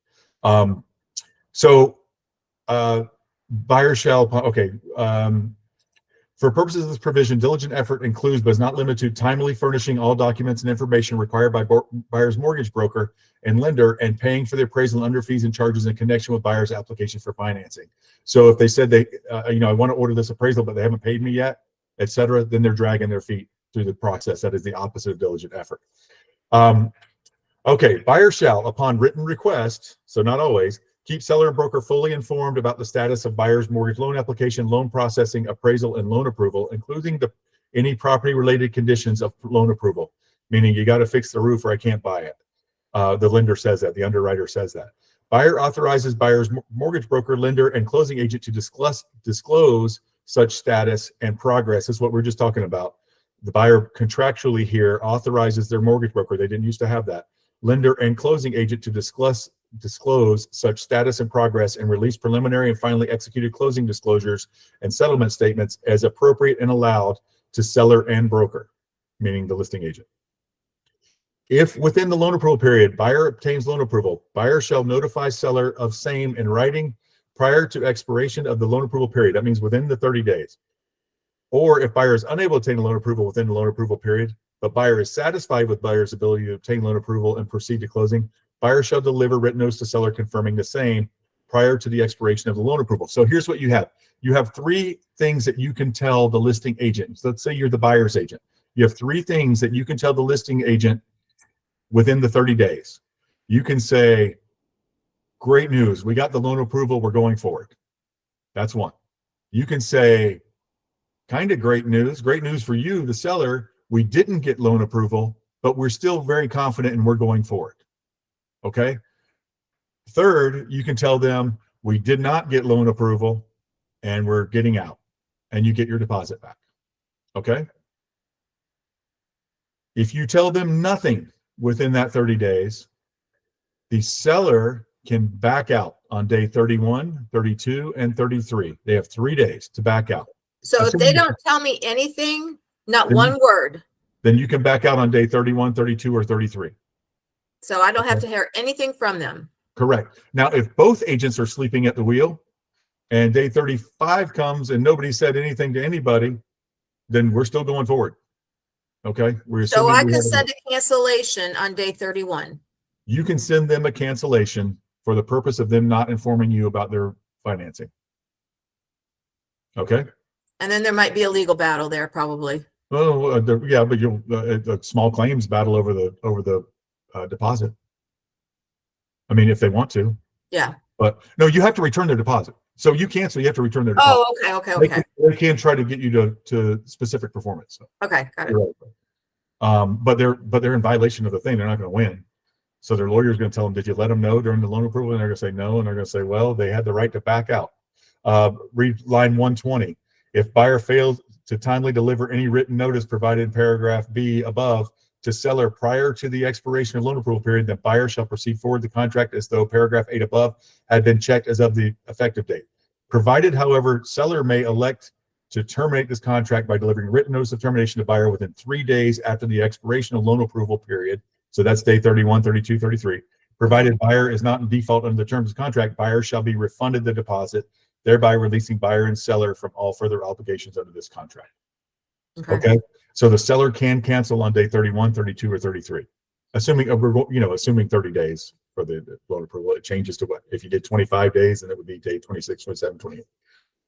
Buyer shall, for purposes of this provision, diligent effort includes, but is not limited to, timely furnishing all documents and information required by buyer's mortgage broker and lender, and paying for the appraisal and under fees and charges in connection with buyer's application for financing. So if they said I want to order this appraisal, but they haven't paid me yet, etc., then they're dragging their feet through the process. That is the opposite of diligent effort. Buyer shall, upon written request, so not always, keep seller and broker fully informed about the status of buyer's mortgage loan application, loan processing, appraisal, and loan approval, including any property-related conditions of loan approval, meaning you got to fix the roof or I can't buy it. The lender says that. The underwriter says that. Buyer authorizes buyer's mortgage broker, lender, and closing agent to disclose such status and progress. Is what we're just talking about. The buyer contractually here authorizes their mortgage broker. They didn't used to have that. Lender and closing agent to disclose such status and progress, and release preliminary and finally executed closing disclosures and settlement statements as appropriate and allowed to seller and broker, meaning the listing agent. If within the loan approval period, buyer obtains loan approval, buyer shall notify seller of same in writing prior to expiration of the loan approval period. That means within the 30 days. Or if buyer is unable to obtain a loan approval within the loan approval period, but buyer is satisfied with buyer's ability to obtain loan approval and proceed to closing, buyer shall deliver written notice to seller confirming the same prior to the expiration of the loan approval. So here's what you have. You have three things that you can tell the listing agent. So let's say you're the buyer's agent. You have three things that you can tell the listing agent within the 30 days. You can say, great news, we got the loan approval, we're going forward. That's one. You can say, kind of great news for you, the seller, we didn't get loan approval, but we're still very confident and we're going forward. Okay. Third, you can tell them we did not get loan approval and we're getting out, and you get your deposit back. Okay. If you tell them nothing within that 30 days, the seller can back out on day 31, 32, and 33. They have 3 days to back out. So if they don't tell me anything, not Then- one word, Then you can back out on day 31, 32, or 33. so I don't have to hear anything from them. Correct. Now, if both agents are sleeping at the wheel and day 35 comes and nobody said anything to anybody, then we're still going forward. Okay. So I can send a cancellation on day 31. You can send them a cancellation for the purpose of them not informing you about their financing. Okay. And then there might be a legal battle there probably. Well, yeah, but you'll a small claims battle over the deposit. I mean, if they want to. Yeah. But no, you have to return their deposit. So you cancel, you have to return their deposit. Oh, okay. They can try to get you to specific performance. So. Okay, got it. But they're in violation of the thing. They're not going to win. So their lawyer is going to tell them, did you let them know during the loan approval? And they're going to say no. And they're going to say, well, they had the right to back out. Read line 120. If buyer fails to timely deliver any written notice provided in paragraph B above to seller prior to the expiration of loan approval period, then buyer shall proceed forward the contract as though paragraph 8 above had been checked as of the effective date. Provided, however, seller may elect to terminate this contract by delivering written notice of termination to buyer within 3 days after the expiration of loan approval period. So that's day 31, 32, 33. Provided buyer is not in default under the terms of the contract, buyer shall be refunded the deposit, thereby releasing buyer and seller from all further obligations under this contract. Okay. So the seller can cancel on day 31, 32, or 33, assuming assuming 30 days for the loan approval. It changes to what? If you did 25 days, then it would be day 26, 27, 28.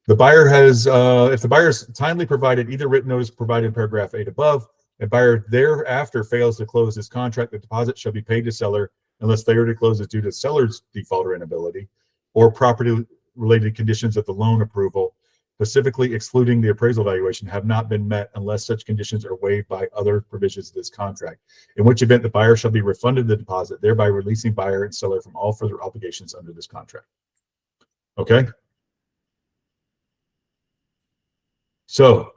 The buyer has, if the buyer's timely provided either written notice provided in paragraph 8 above, and buyer thereafter fails to close this contract, the deposit shall be paid to seller unless failure to close is due to seller's default or inability, or property-related conditions of the loan approval, specifically excluding the appraisal valuation, have not been met unless such conditions are waived by other provisions of this contract, in which event the buyer shall be refunded the deposit, thereby releasing buyer and seller from all further obligations under this contract. Okay. So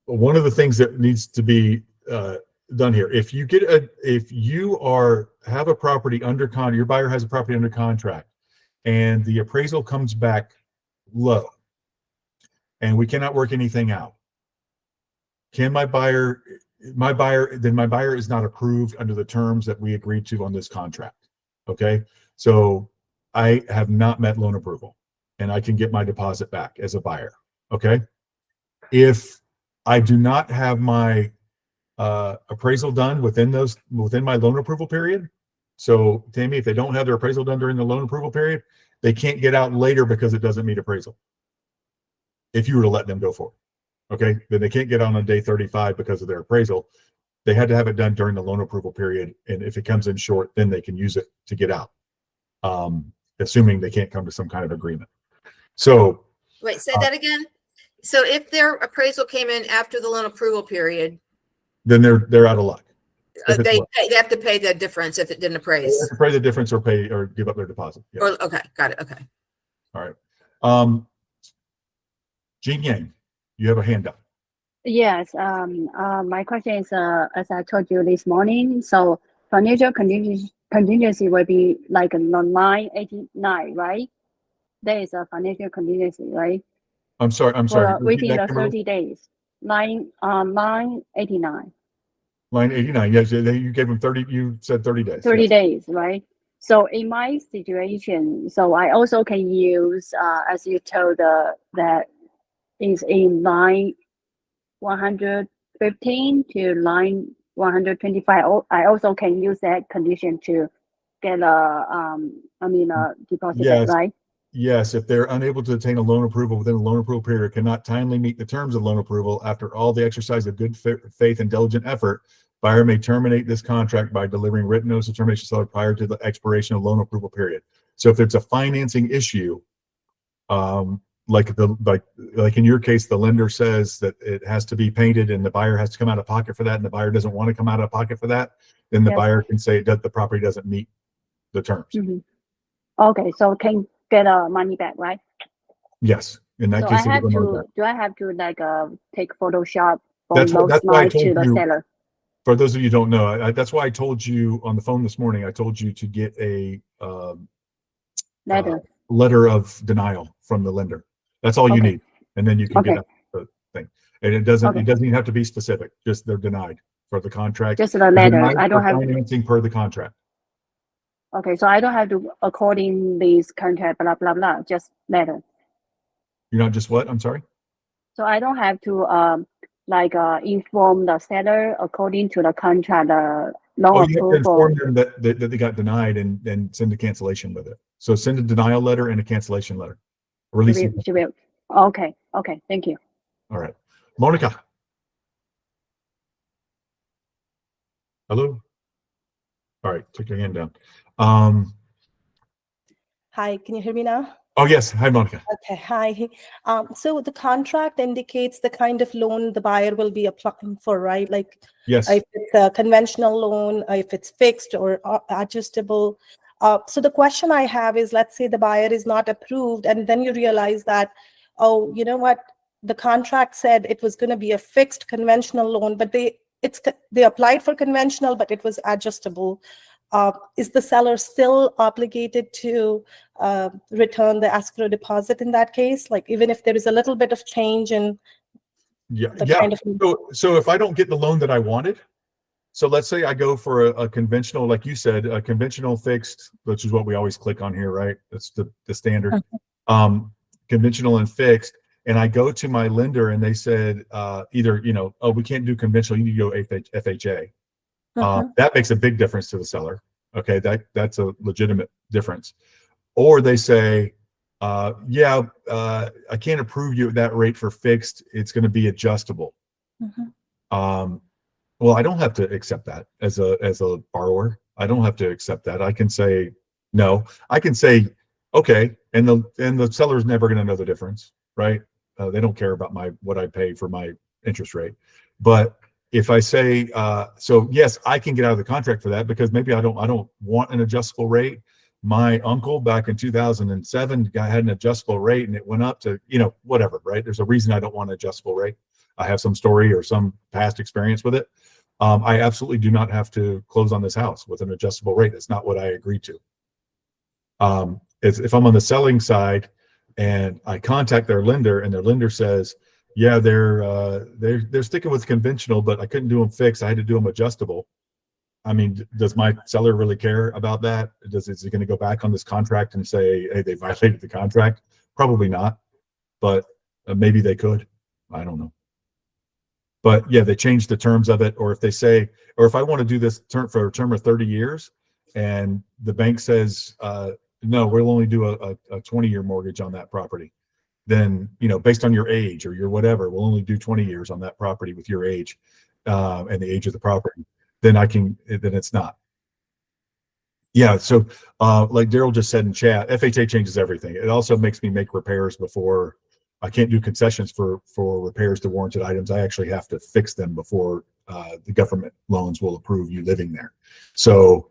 one of the things that needs to be done here, if you have a property under your buyer has a property under contract and the appraisal comes back low and we cannot work anything out, can my buyer is not approved under the terms that we agreed to on this contract. Okay. So I have not met loan approval and I can get my deposit back as a buyer. Okay. If I do not have my appraisal done within my loan approval period. So Tammy, if they don't have their appraisal done during the loan approval period, they can't get out later because it doesn't meet appraisal. If you were to let them go forward, okay, then they can't get out on day 35 because of their appraisal. They had to have it done during the loan approval period. And if it comes in short, then they can use it to get out, assuming they can't come to some kind of agreement. So wait, say that again. So if their appraisal came in after the loan approval period, then they're out of luck. they have to pay the difference if it didn't appraise. They have to pay the difference or pay or give up their deposit. Yeah. Okay, got it. Okay. All right. Jean Yang, you have a hand up. Yes. My question is, as I told you this morning, so financial contingency will be like line 89, right? There is a financial contingency, right? I'm sorry. Within the 30 days. Line 89. Line 89. Yes, you gave them 30. You said 30 days. 30 yes. days, right? So in my situation, so I also can use, as you told, that is in line 115 to line 125. I also can use that condition to get a deposit, Yes. right? Yes, if they're unable to obtain a loan approval within the loan approval period, cannot timely meet the terms of loan approval after all the exercise of good faith and diligent effort, buyer may terminate this contract by delivering written notice of termination to seller prior to the expiration of loan approval period. So if it's a financing issue, like in your case, the lender says that it has to be painted and the buyer has to come out of pocket for that, and the buyer doesn't want to come out of pocket for that, then the Yes. buyer can say that the property doesn't meet the terms. Okay, so can get money back, right? Yes, in that So case, I have it would go to, back. do I have to like take Photoshop from That's those why I lines to told the you. seller? For those of you who don't know, that's why I told you on the phone this morning. I told you to get a Letter. letter of denial from the lender. That's all you Okay. need, and then you can get Okay. the thing. And it doesn't Okay. even have to be specific. Just they're denied for the contract. Just the They're letter. denied I don't for have. financing per the contract. Okay, so I don't have to according this contract, blah blah blah. Just letter. You're not just what? I'm sorry. So I don't have to inform the seller according to the contract, Oh, loan you have to approval. inform them that they got denied and send a cancellation with it. So send a denial letter and a cancellation letter. Release it. Should be, okay. Okay. Thank you. All right. Monica. Hello. All right. Take your hand down. Hi, can you hear me now? Oh, yes. Hi, Monica. Okay, hi. So the contract indicates the kind of loan the buyer will be applying for, right? Like Yes. if it's a conventional loan, if it's fixed or adjustable. So the question I have is, let's say the buyer is not approved, and then you realize that, oh, you know what? The contract said it was going to be a fixed conventional loan, but they applied for conventional, but it was adjustable. Is the seller still obligated to return the escrow deposit in that case? Like even if there is a little bit of change in the kind of. So if I don't get the loan that I wanted, so let's say I go for a conventional, like you said, a conventional fixed, which is what we always click on here, right? That's the standard. Conventional and fixed. And I go to my lender and they said either, oh, we can't do conventional, you need to go FHA. That makes a big difference to the seller. Okay, that's a legitimate difference. Or they say, I can't approve you at that rate for fixed. It's going to be adjustable. Well, I don't have to accept that as a borrower. I don't have to accept that. I can say no. I can say okay, and the seller's never going to know the difference, right? They don't care about what I pay for my interest rate. But if I say so, yes, I can get out of the contract for that because maybe I don't want an adjustable rate. My uncle back in 2007 had an adjustable rate and it went up to, whatever, right? There's a reason I don't want an adjustable rate. I have some story or some past experience with it. I absolutely do not have to close on this house with an adjustable rate. That's not what I agreed to. If I'm on the selling side and I contact their lender and their lender says, yeah, they're sticking with conventional, but I couldn't do them fixed. I had to do them adjustable. I mean, does my seller really care about that? Is he going to go back on this contract and say, hey, they violated the contract? Probably not, but maybe they could. I don't know. But yeah, they changed the terms of it. Or if they say, or if I want to do this for a term of 30 years and the bank says, no, we'll only do a 20-year mortgage on that property. Then, based on your age or your whatever, we'll only do 20 years on that property with your age and the age of the property. Then it's not. Yeah. So like Daryl just said in chat, FHA changes everything. It also makes me make repairs before. I can't do concessions for repairs to warranted items. I actually have to fix them before the government loans will approve you living there. So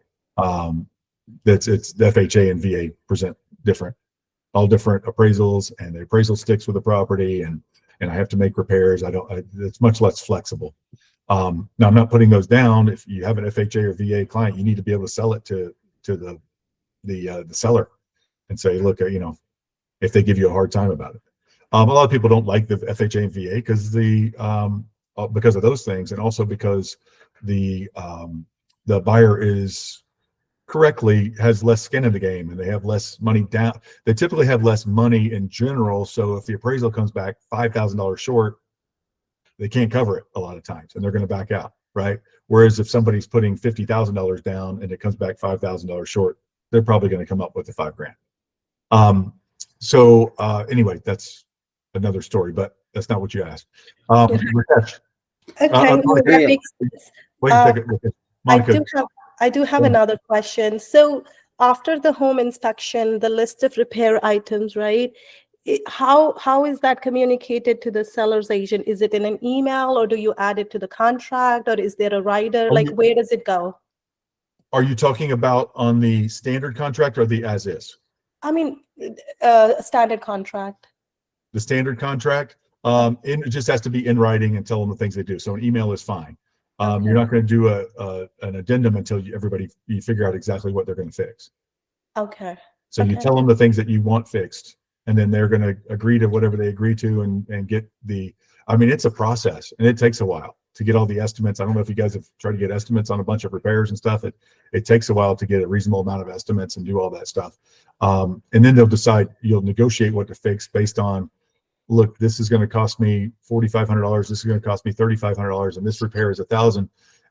it's the FHA and VA present different, all different appraisals, and the appraisal sticks with the property, and I have to make repairs. It's much less flexible. Now I'm not putting those down. If you have an FHA or VA client, you need to be able to sell it to the seller and say, look, if they give you a hard time about it. A lot of people don't like the FHA and VA because of those things, and also because the buyer is correctly has less skin in the game, and they have less money down. They typically have less money in general. So if the appraisal comes back $5,000 short, they can't cover it a lot of times, and they're going to back out, right? Whereas if somebody's putting $50,000 down and it comes back $5,000 short, they're probably going to come up with the $5,000. Anyway, that's another story, but that's not what you asked. Rakesh, Okay, no, that Monica, makes sense. wait a second, Rakesh. Monica, I do have another question. So after the home inspection, the list of repair items, right? How is that communicated to the seller's agent? Is it in an email, or do you add it to the contract, or is there a rider? Like, where does it go? are you talking about on the standard contract or the as is? I mean, standard contract. The standard contract, it just has to be in writing and tell them the things they do. So an email is fine. Okay. You're not going to do an addendum until you figure out exactly what they're going to fix. Okay. So you tell them the things that you want fixed, and then they're going to agree to whatever they agree to and get it's a process, and it takes a while to get all the estimates. I don't know if you guys have tried to get estimates on a bunch of repairs and stuff. It takes a while to get a reasonable amount of estimates and do all that stuff. And then they'll decide, you'll negotiate what to fix based on, look, this is going to cost me $4,500. This is going to cost me $3,500, and this repair is $1,000,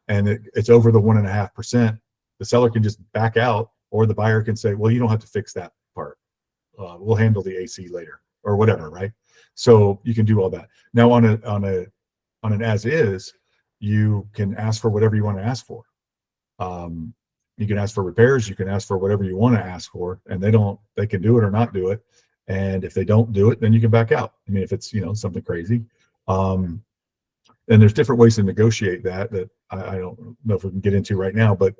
and it's over the 1.5%. The seller can just back out, or the buyer can say, well, you don't have to fix that part. We'll handle the AC later, or whatever, right? So you can do all that. Now on an as is, you can ask for whatever you want to ask for. You can ask for repairs, you can ask for whatever you want to ask for, and they can do it or not do it. And if they don't do it, then you can back out. I mean, if it's, something crazy. And there's different ways to negotiate that I don't know if we can get into right now, but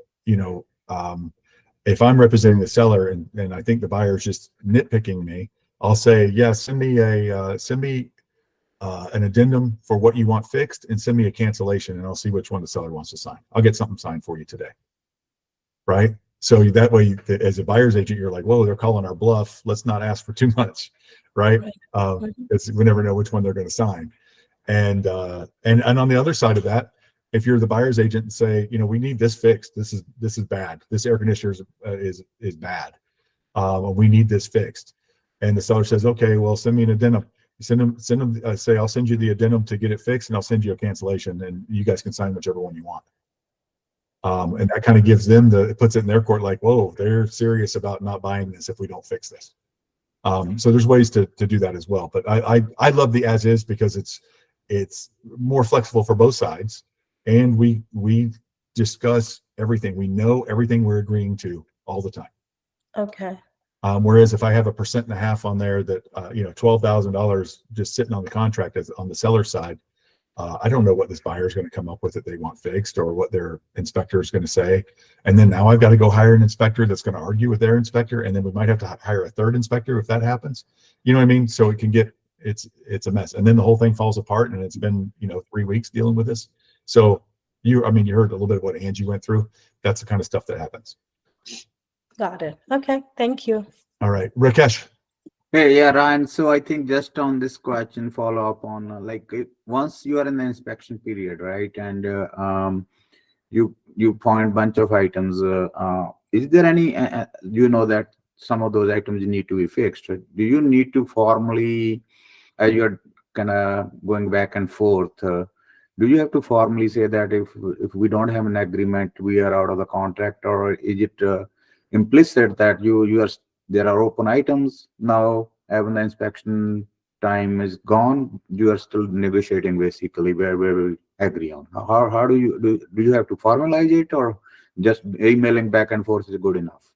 if I'm representing the seller and I think the buyer's just nitpicking me, I'll say, yeah, send me an addendum for what you want fixed, and send me a cancellation, and I'll see which one the seller wants to sign. I'll get something signed for you today. Right? So that way, as a buyer's agent, you're like, whoa, they're calling our bluff. Let's not ask for too much. Right? We never know which one they're going to sign. And on the other side of that, if you're the buyer's agent and say, we need this fixed, this is bad. This air conditioner is bad. We need this fixed. And the seller says, okay, well, send me an addendum. Send them, say, I'll send you the addendum to get it fixed, and I'll send you a cancellation, and you guys can sign whichever one you want. And that kind of gives them it puts it in their court, like, whoa, they're serious about not buying this if we don't fix this. So there's ways to do that as well. But I love the as is because it's more flexible for both sides, and we discuss everything. We know everything we're agreeing to all the time. Okay. Whereas if I have 1.5% on there that $12,000 just sitting on the contract on the seller side, I don't know what this buyer is going to come up with that they want fixed, or what their inspector is going to say. And then now I've got to go hire an inspector that's going to argue with their inspector, and then we might have to hire a third inspector if that happens. You know what I mean? So it can get it's a mess, and then the whole thing falls apart, and it's been 3 weeks dealing with this. So you heard a little bit of what Angie went through. That's the kind of stuff that happens. Got it. Okay, thank you. All right, Rakesh. Hey, yeah, Ryan. So I think just on this question, follow up on once you are in the inspection period, right, and you find bunch of items. Is there any? You know that some of those items need to be fixed. Do you need to formally, as you're kind of going back and forth, do you have to formally say that if we don't have an agreement, we are out of the contract, or is it implicit that there are open items now, even the inspection time is gone, you are still negotiating basically where we agree on? How do you have to formalize it, or just emailing back and forth is good enough?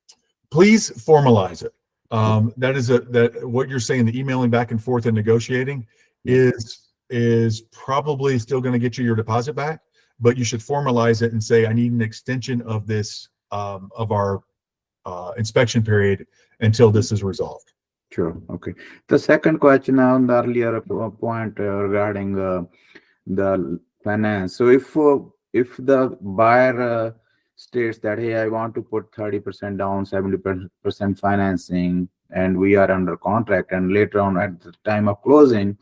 Please formalize it. That what you're saying, the emailing back and forth and negotiating is probably still going to get you your deposit back, but you should formalize it and say, I need an extension of this of our inspection period until this is resolved. Sure. Okay. The second question on the earlier point regarding the finance. So if the buyer states that, hey, I want to put 30% down, 70% financing, and we are under contract, and later on at the time of closing,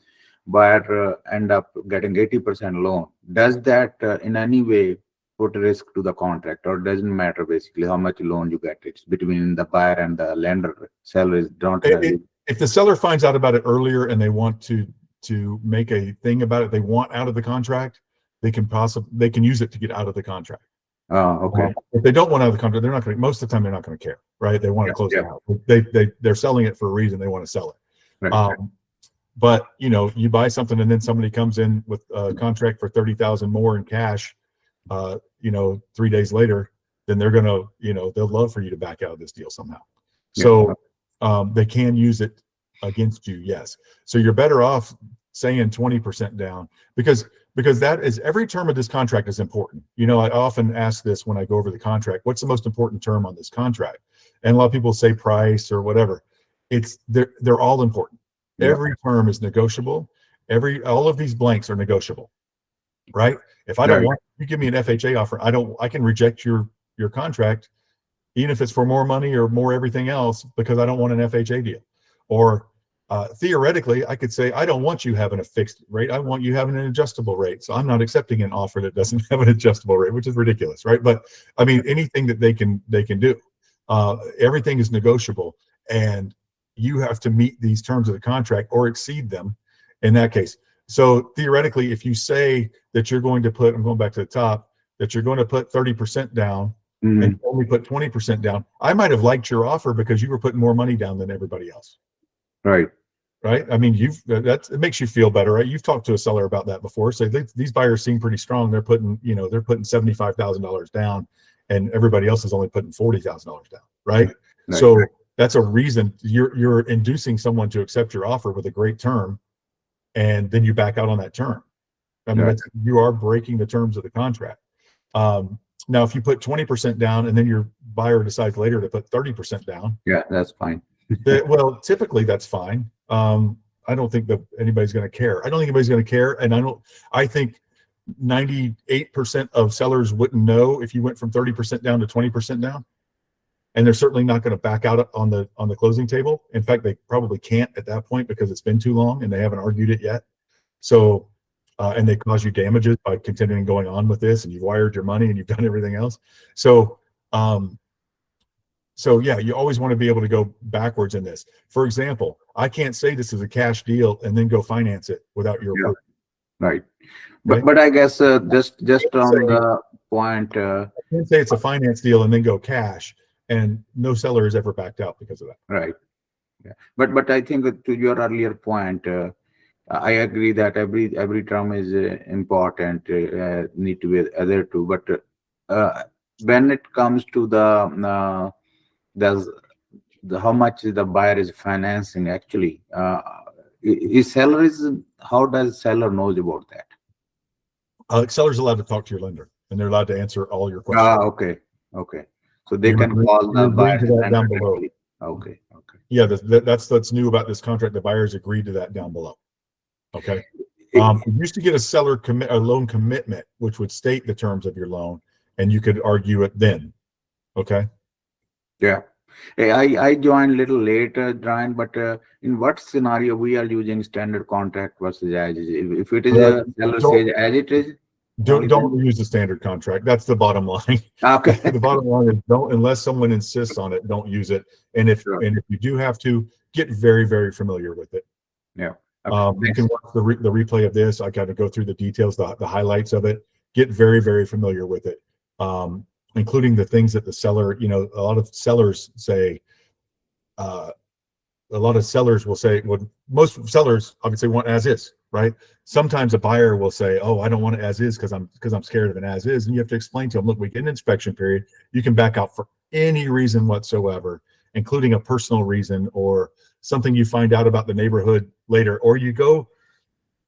buyer end up getting 80% loan, does that in any way put risk to the contract, or it doesn't matter basically how much loan you get. It's between the buyer and the lender. Sellers don't have it. If the seller finds out about it earlier and they want to make a thing about it, they want out of the contract, they can use it to get out of the contract. Oh, okay. If they don't want out of the contract, they're not going to, most of the time they're not going to care, right? They want to close it out. They're selling it for a reason. They want to sell it. Right. But you know, you buy something and then somebody comes in with a contract for 30,000 more in cash, you know, 3 days later, then they're going to, you know, they'll love for you to back out of this deal somehow. So they can use it against you. Yes. So you're better off saying 20% down, because that is, every term of this contract is important. You know, I often ask this when I go over the contract, what's the most important term on this contract? And a lot of people say price or whatever. They're all important. Every term is negotiable. All of these blanks are negotiable, right? If I don't want, you give me an FHA offer, I can reject your contract, even if it's for more money or more everything else, because I don't want an FHA deal. Or theoretically, I could say, I don't want you having a fixed rate. I want you having an adjustable rate. So I'm not accepting an offer that doesn't have an adjustable rate, which is ridiculous, right? But I mean, anything that they can do, everything is negotiable, and you have to meet these terms of the contract or exceed them in that case. So theoretically, if you say that you're going to put, I'm going back to the top, that you're going to put 30% down and only put 20% down, I might have liked your offer because you were putting more money down than everybody else. Right. Right. I mean, it makes you feel better, right? You've talked to a seller about that before. So these buyers seem pretty strong. They're putting $75,000 down, and everybody else is only putting $40,000 down. Right. So that's a reason you're inducing someone to accept your offer with a great term, and then you back out on that term. I mean, you are breaking the terms of the contract. Now, if you put 20% down and then your buyer decides later to put 30% down, that's fine. Well, typically that's fine. I don't think that anybody's going to care. I don't think anybody's going to care, and I think 98% of sellers wouldn't know if you went from 30% down to 20% down. And they're certainly not going to back out on the closing table. In fact, they probably can't at that point because it's been too long and they haven't argued it yet. So, and they cause you damages by continuing going on with this, and you've wired your money and you've done everything else. So, yeah, you always want to be able to go backwards in this. For example, I can't say this is a cash deal and then go finance it without your approval. Right. But I guess just on the point, I can't say it's a finance deal and then go cash. And no seller has ever backed out because of that. Right. Yeah. But I think to your earlier point, I agree that every term is important, need to be adhered to. But when it comes to the how much the buyer is financing, actually, how does seller knows about that? Seller's allowed to talk to your lender, and they're allowed to answer all your questions. Okay. So they can call the buyer down below. Okay. Yeah, that's new about this contract. The buyers agreed to that down below. Okay. You used to get a loan commitment, which would state the terms of your loan, and you could argue it then. Okay. Yeah. Hey, I joined a little later, Brian, but in what scenario we are using standard contract versus as is? If it is a seller says as it is, don't use the standard contract. That's the bottom line. Okay. The bottom line is unless someone insists on it, don't use it. And if you do have to, get very, very familiar with it. Yeah. Okay. You can watch the replay of this. I got to go through the details, the highlights of it. Get very, very familiar with it, including the things that the seller, you know, a lot of sellers say, most sellers obviously want as is, right? Sometimes a buyer will say, oh, I don't want it as is because I'm scared of an as is. And you have to explain to them, look, we get an inspection period. You can back out for any reason whatsoever, including a personal reason or something you find out about the neighborhood later. Or you go,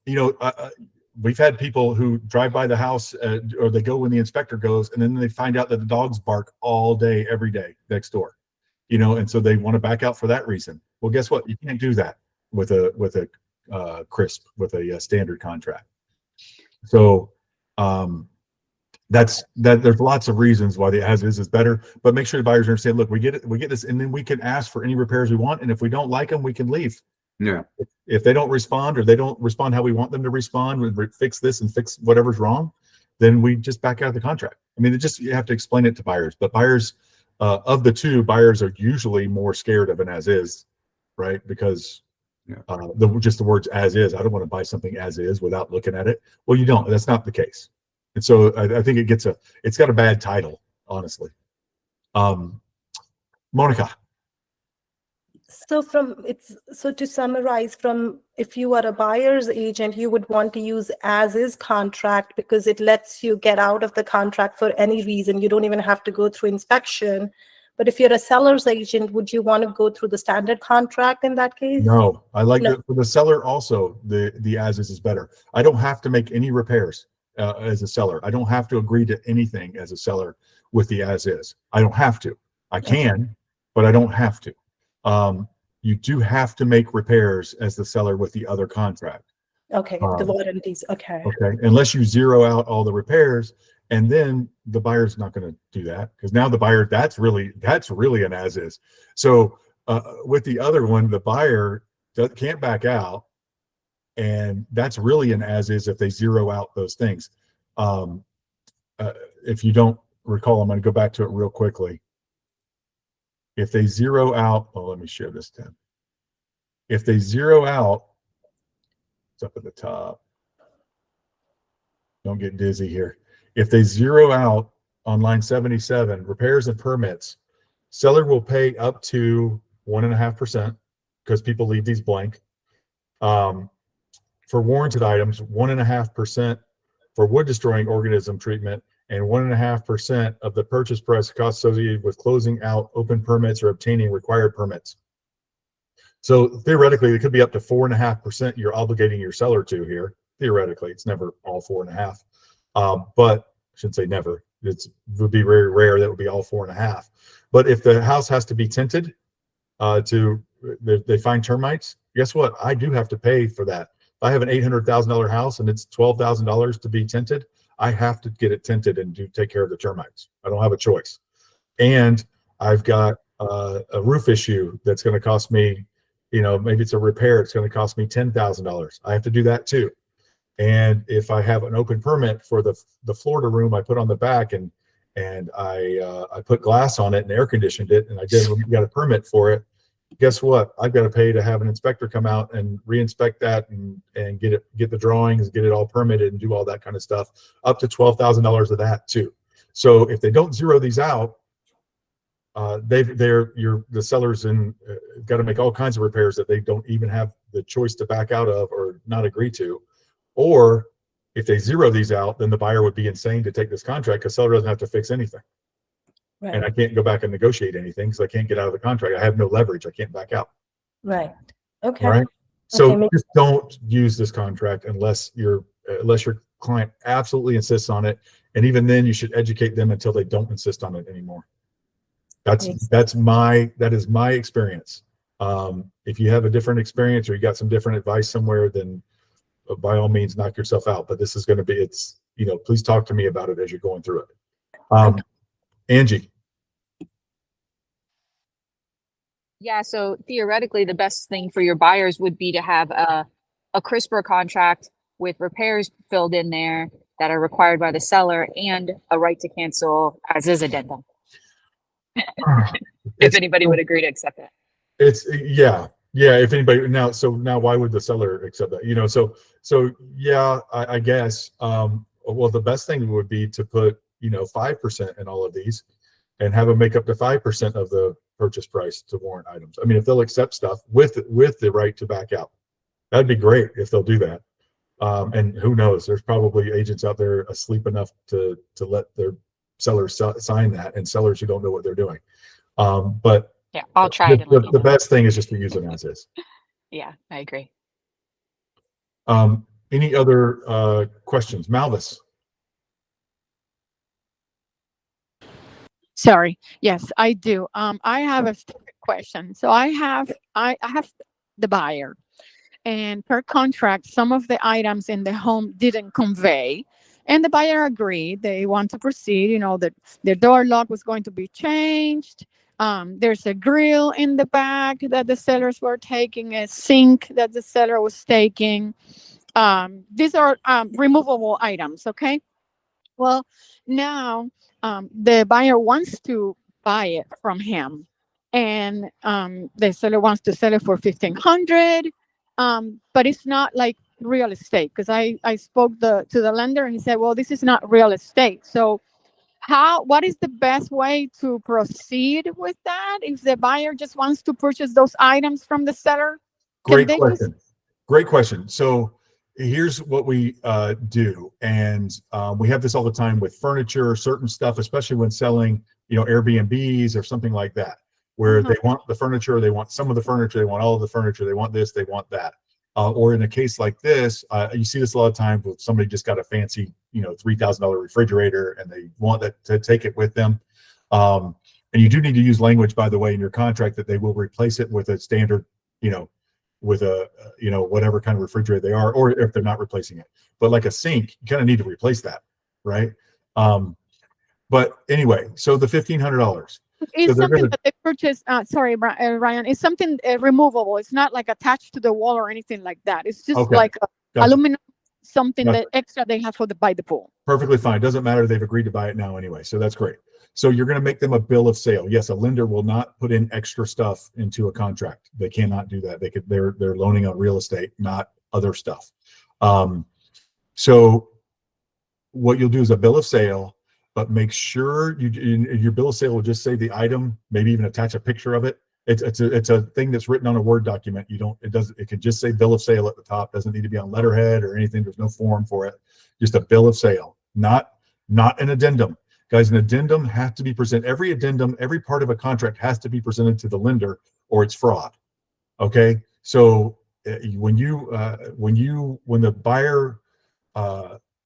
you know, we've had people who drive by the house or they go when the inspector goes, and then they find out that the dogs bark all day, every day next door, you know, and so they want to back out for that reason. Well, guess what? You can't do that with a CRSP, with a standard contract. So there's lots of reasons why the as is better, but make sure the buyers understand, look, we get this, and then we can ask for any repairs we want, and if we don't like them, we can leave. Yeah. If they don't respond, or they don't respond how we want them to respond, we fix this and fix whatever's wrong, then we just back out of the contract. I mean, you have to explain it to buyers, but buyers, of the two, buyers are usually more scared of an as is, right? Because just the words as is, I don't want to buy something as is without looking at it. Well, you don't, that's not the case. And so I think it's got a bad title, honestly. Monica. So to summarize, if you are a buyer's agent, you would want to use as is contract because it lets you get out of the contract for any reason. You don't even have to go through inspection. But if you're a seller's agent, would you want to go through the standard contract in that case? No, I like for the seller also, the as is better. I don't have to make any repairs as a seller. I don't have to agree to anything as a seller with the as is. I don't have to. I can, but I don't have to. You do have to make repairs as the seller with the other contract. Okay, the warranties. Okay. Okay, unless you zero out all the repairs, and then the buyer's not going to do that because now the buyer, that's really an as is. So with the other one, the buyer can't back out, and that's really an as is if they zero out those things. If you don't recall, I'm going to go back to it real quickly. If they zero out, well, let me share this tab. If they zero out, it's up at the top. Don't get dizzy here. If they zero out on line 77, repairs and permits, seller will pay up to 1.5% because people leave these blank. For warranted items, 1.5% for wood destroying organism treatment, and 1.5% of the purchase price cost associated with closing out open permits or obtaining required permits. So theoretically, it could be up to 4.5% you're obligating your seller to here. Theoretically, it's never all 4.5%. But I shouldn't say never. It would be very rare that would be all 4.5%. But if the house has to be tinted they find termites, guess what? I do have to pay for that. If I have an $800,000 house and it's $12,000 to be tinted, I have to get it tinted and take care of the termites. I don't have a choice. And I've got a roof issue that's going to cost me, maybe it's a repair. It's going to cost me $10,000. I have to do that too. And if I have an open permit for the Florida room, I put on the back and I put glass on it and air conditioned it, and I got a permit for it. Guess what? I've got to pay to have an inspector come out and re-inspect that and get the drawings, get it all permitted, and do all that kind of stuff. Up to $12,000 of that too. So if they don't zero these out, the sellers got to make all kinds of repairs that they don't even have the choice to back out of or not agree to. Or if they zero these out, then the buyer would be insane to take this contract because seller doesn't have to fix anything. Right. And I can't go back and negotiate anything because I can't get out of the contract. I have no leverage. I can't back out. Right. Okay. All right. So just don't use this contract unless your client absolutely insists on it. And even then, you should educate them until they don't insist on it anymore. That is my experience. If you have a different experience or you got some different advice somewhere, then by all means, knock yourself out. But this is going to be, please talk to me about it as you're going through it. Angie. Yeah, so theoretically, the best thing for your buyers would be to have a CRSP contract with repairs filled in there that are required by the seller and a right to cancel as is addendum. If anybody would agree to accept that. If anybody now why would the seller accept that? I guess well, the best thing would be to put 5% in all of these and have them make up to 5% of the purchase price to warrant items. I mean, if they'll accept stuff with the right to back out, that'd be great if they'll do that. And who knows, there's probably agents out there asleep enough to let their sellers sign that, and sellers who don't know what they're doing. But yeah, I'll try it. The best thing is just to use them as is. Yeah, I agree. Any other questions? Malvis. Sorry. Yes, I do. I have a question. So I have the buyer, and per contract, some of the items in the home didn't convey, and the buyer agreed they want to proceed. That their door lock was going to be changed. There's a grill in the back that the sellers were taking, a sink that the seller was taking. These are removable items, okay? Well, now the buyer wants to buy it from him, and the seller wants to sell it for 1,500. But it's not like real estate, because I spoke to the lender, and he said, "Well, this is not real estate." So, what is the best way to proceed with that if the buyer just wants to purchase those items from the seller? Can Great they just question. Great question. So here's what we do, and we have this all the time with furniture, certain stuff, especially when selling, Airbnbs or something like that, where Mhm. they want the furniture, they want some of the furniture, they want all of the furniture, they want this, they want that. Or in a case like this, you see this a lot of times with somebody just got a fancy, $3,000 refrigerator, and they want that to take it with them. And you do need to use language, by the way, in your contract that they will replace it with a standard, with a whatever kind of refrigerator they are, or if they're not replacing it. But like a sink, you kind of need to replace that, right? But anyway, so the $1,500. So It's they're something gonna that they purchase. Sorry, Ryan. It's something removable. It's not like attached to the wall or anything like that. It's just okay, like gotcha, aluminum, something gotcha. that extra they have for the by the pool. Perfectly fine. Doesn't matter. They've agreed to buy it now anyway, so that's great. So you're going to make them a bill of sale. Yes, a lender will not put in extra stuff into a contract. They cannot do that. They're loaning on real estate, not other stuff. So what you'll do is a bill of sale, but make sure your bill of sale will just say the item, maybe even attach a picture of it. It's a thing that's written on a Word document. It can just say bill of sale at the top. Doesn't need to be on letterhead or anything. There's no form for it. Just a bill of sale, not an addendum. Guys, an addendum has to be presented. Every addendum, every part of a contract has to be presented to the lender, or it's fraud. Okay, so when the buyer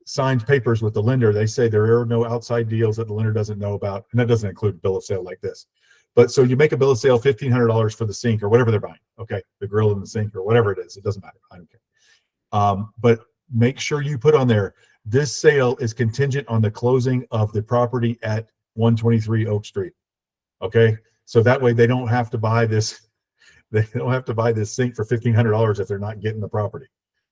signs papers with the lender, they say there are no outside deals that the lender doesn't know about, and that doesn't include a bill of sale like this. But so you make a bill of sale, $1,500 for the sink or whatever they're buying. Okay, the grill and the sink or whatever it is, it doesn't matter. I don't care. But make sure you put on there, this sale is contingent on the closing of the property at 123 Oak Street. Okay, so that way they don't have to buy this. They don't have to buy this sink for $1,500 if they're not getting the property.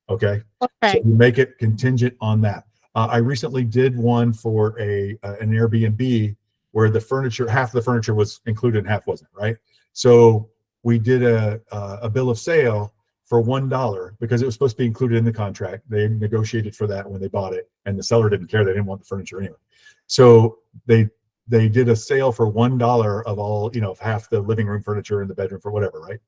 Okay, so Okay. you make it contingent on that. I recently did one for an Airbnb where the furniture, half the furniture was included and half wasn't, right? So we did a bill of sale for $1 because it was supposed to be included in the contract. They negotiated for that when they bought it, and the seller didn't care. They didn't want the furniture anyway. So they did a sale for $1 of all, half the living room furniture in the bedroom for whatever, right?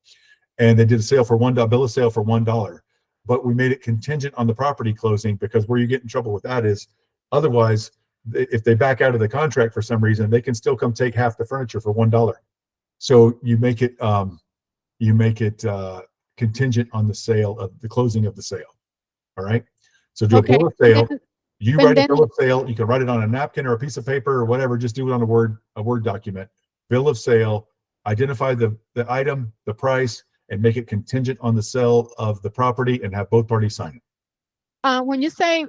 And they did a sale for $1, bill of sale for $1. But we made it contingent on the property closing, because where you get in trouble with that is otherwise, if they back out of the contract for some reason, they can still come take half the furniture for $1. So you make it contingent on the sale of the closing of the sale. All right. So do a Okay. bill of sale. You and write a then bill of sale. You can write it on a napkin or a piece of paper or whatever. Just do it on a Word document. Bill of sale. Identify the item, the price, and make it contingent on the sale of the property, and have both parties sign it. when you say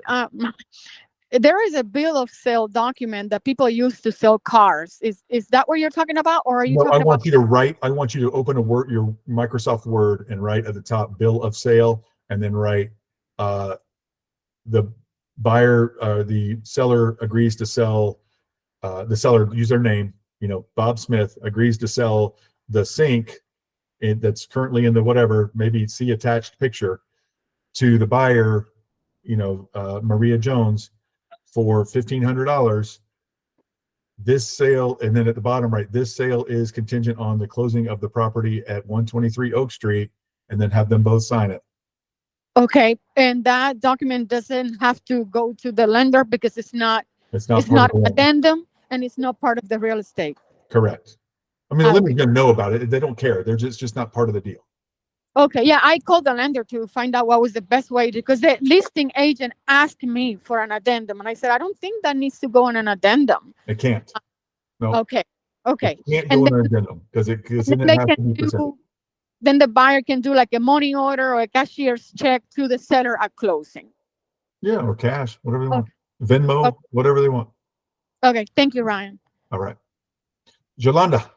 there is a bill of sale document that people use to sell cars, is that what you're talking about, or are you No, I talking about? I want you to open your Microsoft Word and write at the top bill of sale, and then write the buyer, the seller agrees to sell, the seller, use their name, Bob Smith agrees to sell the sink that's currently in the whatever, maybe see attached picture, to the buyer, Maria Jones, for $1,500. This sale, and then at the bottom, right, this sale is contingent on the closing of the property at 123 Oak Street, and then have them both sign it. Okay, and that document doesn't have to go to the lender because it's not It's not an addendum, and it's not part of the real estate. correct. I mean, the lender's Okay. gonna know about it. They don't care. They're just not part of the deal. Okay, yeah, I called the lender to find out what was the best way, because the listing agent asked me for an addendum, and I said I don't think that needs to go on an addendum. It can't. No. Okay, okay, It can't and go then, in an addendum because then it they has to can be presented. do. Then the buyer can do like a money order or a cashier's check to the seller at closing. Yeah, or cash, whatever they want. Okay. Venmo, whatever they want. Okay, thank you, Ryan. All right. Yolanda.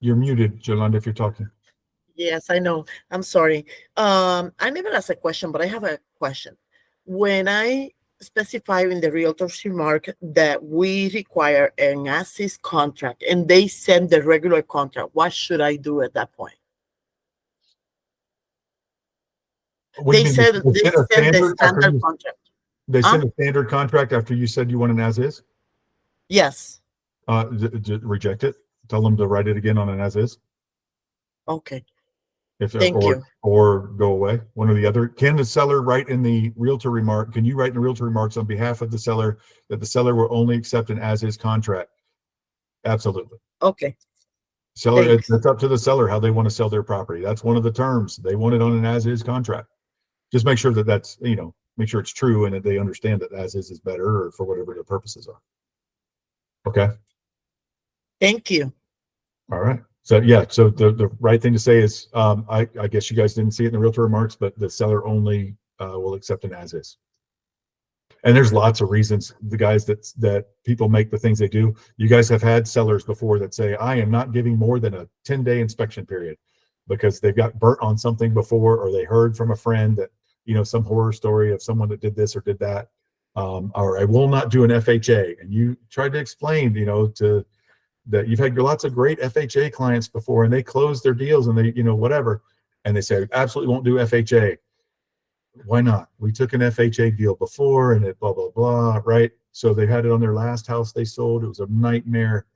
You're muted, Yolanda, if you're talking. Yes, I know. I'm sorry. I never asked a question, but I have a question. When I specify in the realtor's remark that we require an as-is contract and they send the regular contract, what should I do at that point? What do you They mean? said They they send a send the standard after standard you, contract. they Huh? send a standard contract after you said you want an as is? Yes. Reject it. Tell them to write it again on an as is. Okay. If Thank you. or go away, one or the other. Can the seller write in the realtor remark? Can you write in the realtor remarks on behalf of the seller that the seller will only accept an as is contract? Absolutely. Okay. Seller, Thanks. it's up to the seller how they want to sell their property. That's one of the terms. They want it on an as is contract. Just make sure that that's, make sure it's true and that they understand that as is better or for whatever the purposes are. Okay. Thank you. All right. So yeah, so the right thing to say is, I guess you guys didn't see it in the realtor remarks, but the seller only will accept an as is. And there's lots of reasons, the guys that people make the things they do. You guys have had sellers before that say, I am not giving more than a 10-day inspection period because they've got burnt on something before, or they heard from a friend that, some horror story of someone that did this or did that. Or I will not do an FHA. And you tried to explain, to that you've had lots of great FHA clients before and they close their deals and they, whatever. And they say, absolutely won't do FHA. Why not? We took an FHA deal before and it blah, blah, blah, right? So they had it on their last house they sold. It was a nightmare,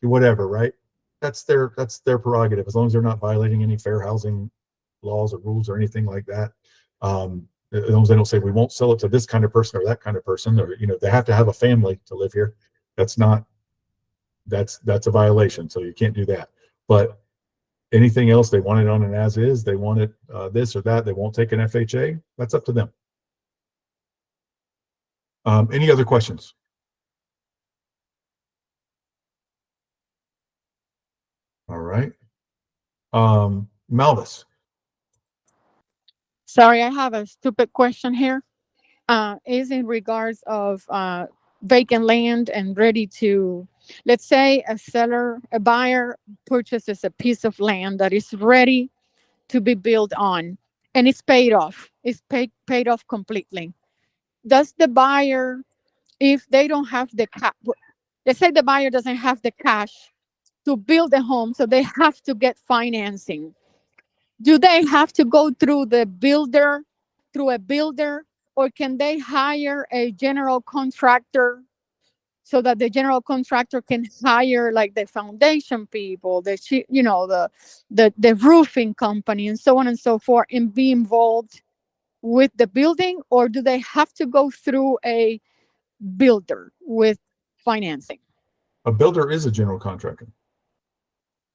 whatever, right? That's their prerogative, as long as they're not violating any fair housing laws or rules or anything like that. As long as they don't say we won't sell it to this kind of person or that kind of person, or, they have to have a family to live here. That's a violation. So you can't do that. But anything else, they want it on an as is, they want it this or that, they won't take an FHA, that's up to them. Any other questions? All right. Malvis. Sorry, I have a stupid question here. Is in regards of vacant land and ready to, let's say a buyer purchases a piece of land that is ready to be built on and it's paid off. It's paid off completely. Does the buyer, if they don't have the cash, let's say the buyer doesn't have the cash to build a home, so they have to get financing. Do they have to go through a builder, or can they hire a general contractor so that the general contractor can hire like the foundation people, the roofing company, and so on and so forth, and be involved with the building, or do they have to go through a builder with financing? A builder is a general contractor.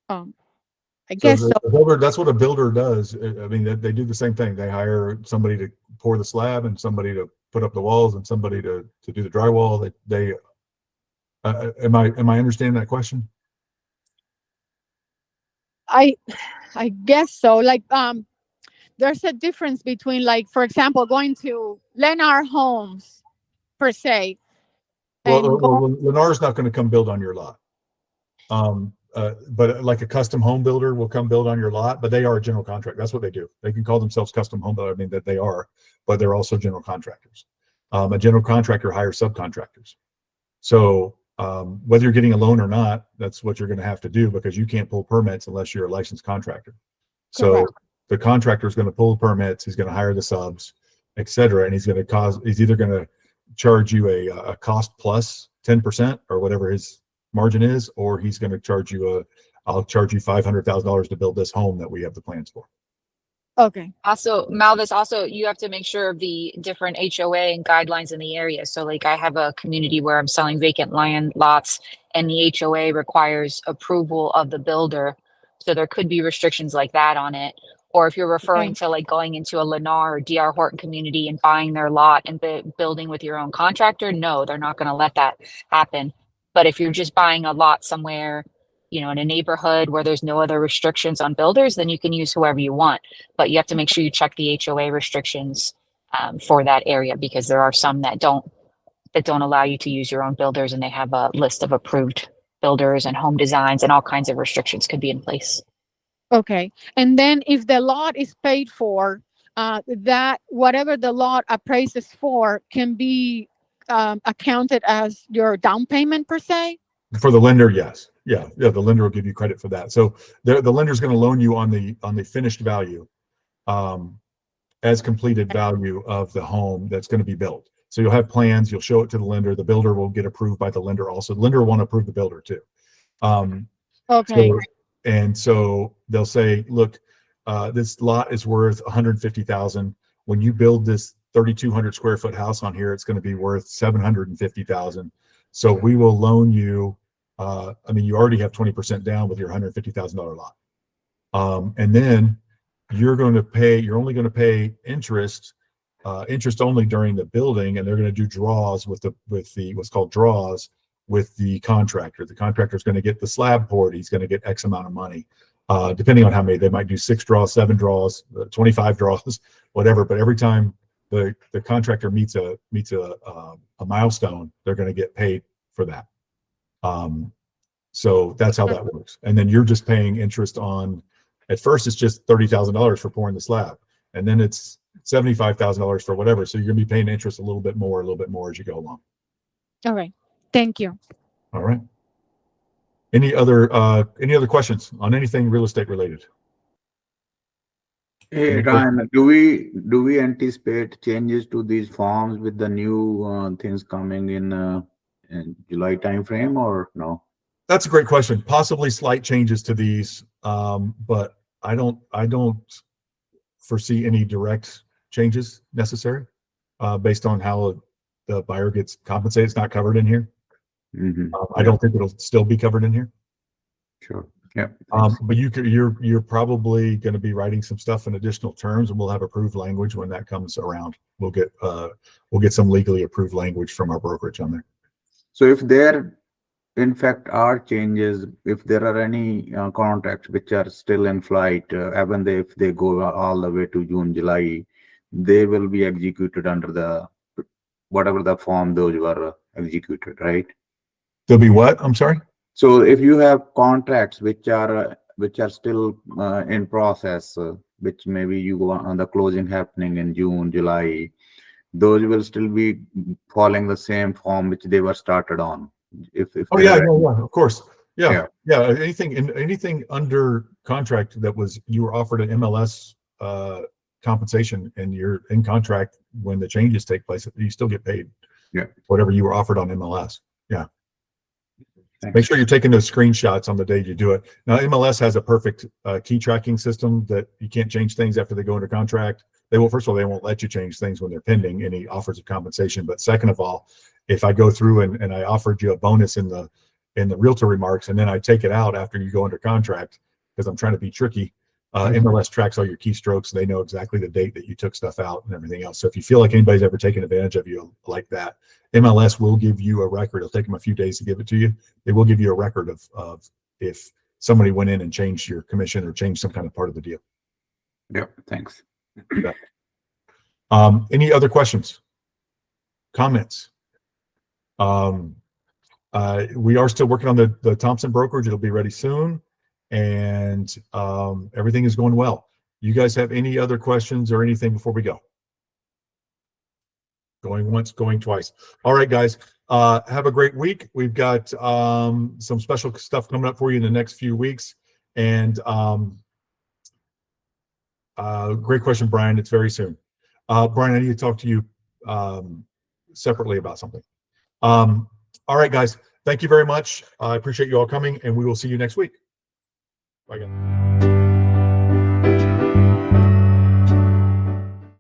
I guess so. The builder, that's what a builder does. I mean, they do the same thing. They hire somebody to pour the slab and somebody to put up the walls and somebody to do the drywall. Am I understanding that question? I guess so. Like there's a difference between, like, for example, going to Lennar Homes per se. Well, Lennar's not going to come build on your lot. But like a custom home builder will come build on your lot, but they are a general contractor. That's what they do. They can call themselves custom home builder. I mean, that they are, but they're also general contractors. A general contractor hires subcontractors. So whether you're getting a loan or not, that's what you're going to have to do, because you can't pull permits unless you're a licensed contractor. So Correct. the contractor is going to pull permits. He's going to hire the subs, etc. And he's either going to charge you a cost plus 10% or whatever his margin is, or he's going to charge you I'll charge you $500,000 to build this home that we have the plans for. Okay. Also, Malvis, also you have to make sure of the different HOA and guidelines in the area. So like I have a community where I'm selling vacant land lots and the HOA requires approval of the builder. So there could be restrictions like that on it. Or if you're referring to like going into a Lennar or DR Horton community and buying their lot and building with your own contractor, no, they're not going to let that happen. But if you're just buying a lot somewhere, in a neighborhood where there's no other restrictions on builders, then you can use whoever you want. But you have to make sure you check the HOA restrictions for that area, because there are some that don't allow you to use your own builders, and they have a list of approved builders and home designs, and all kinds of restrictions could be in place. Okay. And then if the lot is paid for, that whatever the lot appraises for can be accounted as your down payment per se? For the lender, yes. Yeah, the lender will give you credit for that. So the lender's going to loan you on the finished value, as completed value of the home that's going to be built. So you'll have plans, you'll show it to the lender, the builder will get approved by the lender also. The lender will want to approve the builder too. Okay. So they'll say, look, this lot is worth 150,000. When you build this 3,200 square foot house on here, it's going to be worth 750,000. So we will loan you. I mean, you already have 20% down with your $150,000 lot, and then you're only going to pay interest only during the building, and they're going to do draws with the what's called draws with the contractor. The contractor is going to get the slab poured. He's going to get X amount of money, depending on how many. They might do 6 draws, 7 draws, 25 draws, whatever. But every time the contractor meets a milestone, they're going to get paid for that. So that's how that works. And then you're just paying interest on. At first, it's just $30,000 for pouring the slab, and then it's $75,000 for whatever. So you're going to be paying interest a little bit more as you go along. All right. Thank you. All right. Any other questions on anything real estate related? Hey, Ryan, do we anticipate changes to these forms with the new things coming in July timeframe or no? That's a great question. Possibly slight changes to these, but I don't foresee any direct changes necessary based on how the buyer gets compensated. It's not covered in here. I don't think it'll still be covered in here. Sure. Yeah. But you're probably going to be writing some stuff in additional terms, and we'll have approved language when that comes around. We'll get some legally approved language from our brokerage on there. So if there in fact are changes, if there are any contracts which are still in flight, even if they go all the way to June, July, they will be executed under the whatever the form those were executed, right? There'll be what? I'm sorry. So if you have contracts which are still in process, which maybe you go on the closing happening in June, July, those will still be following the same form which they were started on. If Yeah, of course. Yeah. Anything under contract that you were offered an MLS compensation and you're in contract when the changes take place, you still get paid. Yeah. Whatever you were offered on MLS. Yeah. Thanks. Make sure you're taking those screenshots on the day you do it. Now, MLS has a perfect key tracking system that you can't change things after they go under contract. First of all, they won't let you change things when they're pending any offers of compensation. But second of all, if I go through and I offered you a bonus in the realtor remarks, and then I take it out after you go under contract, because I'm trying to be tricky, MLS tracks all your keystrokes. They know exactly the date that you took stuff out and everything else. So if you feel like anybody's ever taken advantage of you like that, MLS will give you a record. It'll take them a few days to give it to you. They will give you a record of if somebody went in and changed your commission or changed some kind of part of the deal. Yep. Thanks. Any other questions? Comments? We are still working on the Thompson brokerage. It'll be ready soon, and everything is going well. You guys have any other questions or anything before we go? Going once, going twice. All right, guys. Have a great week. We've got some special stuff coming up for you in the next few weeks. And great question, Brian. It's very soon. Brian, I need to talk to you separately about something. All right, guys. Thank you very much. I appreciate you all coming, and we will see you next week. Bye, guys.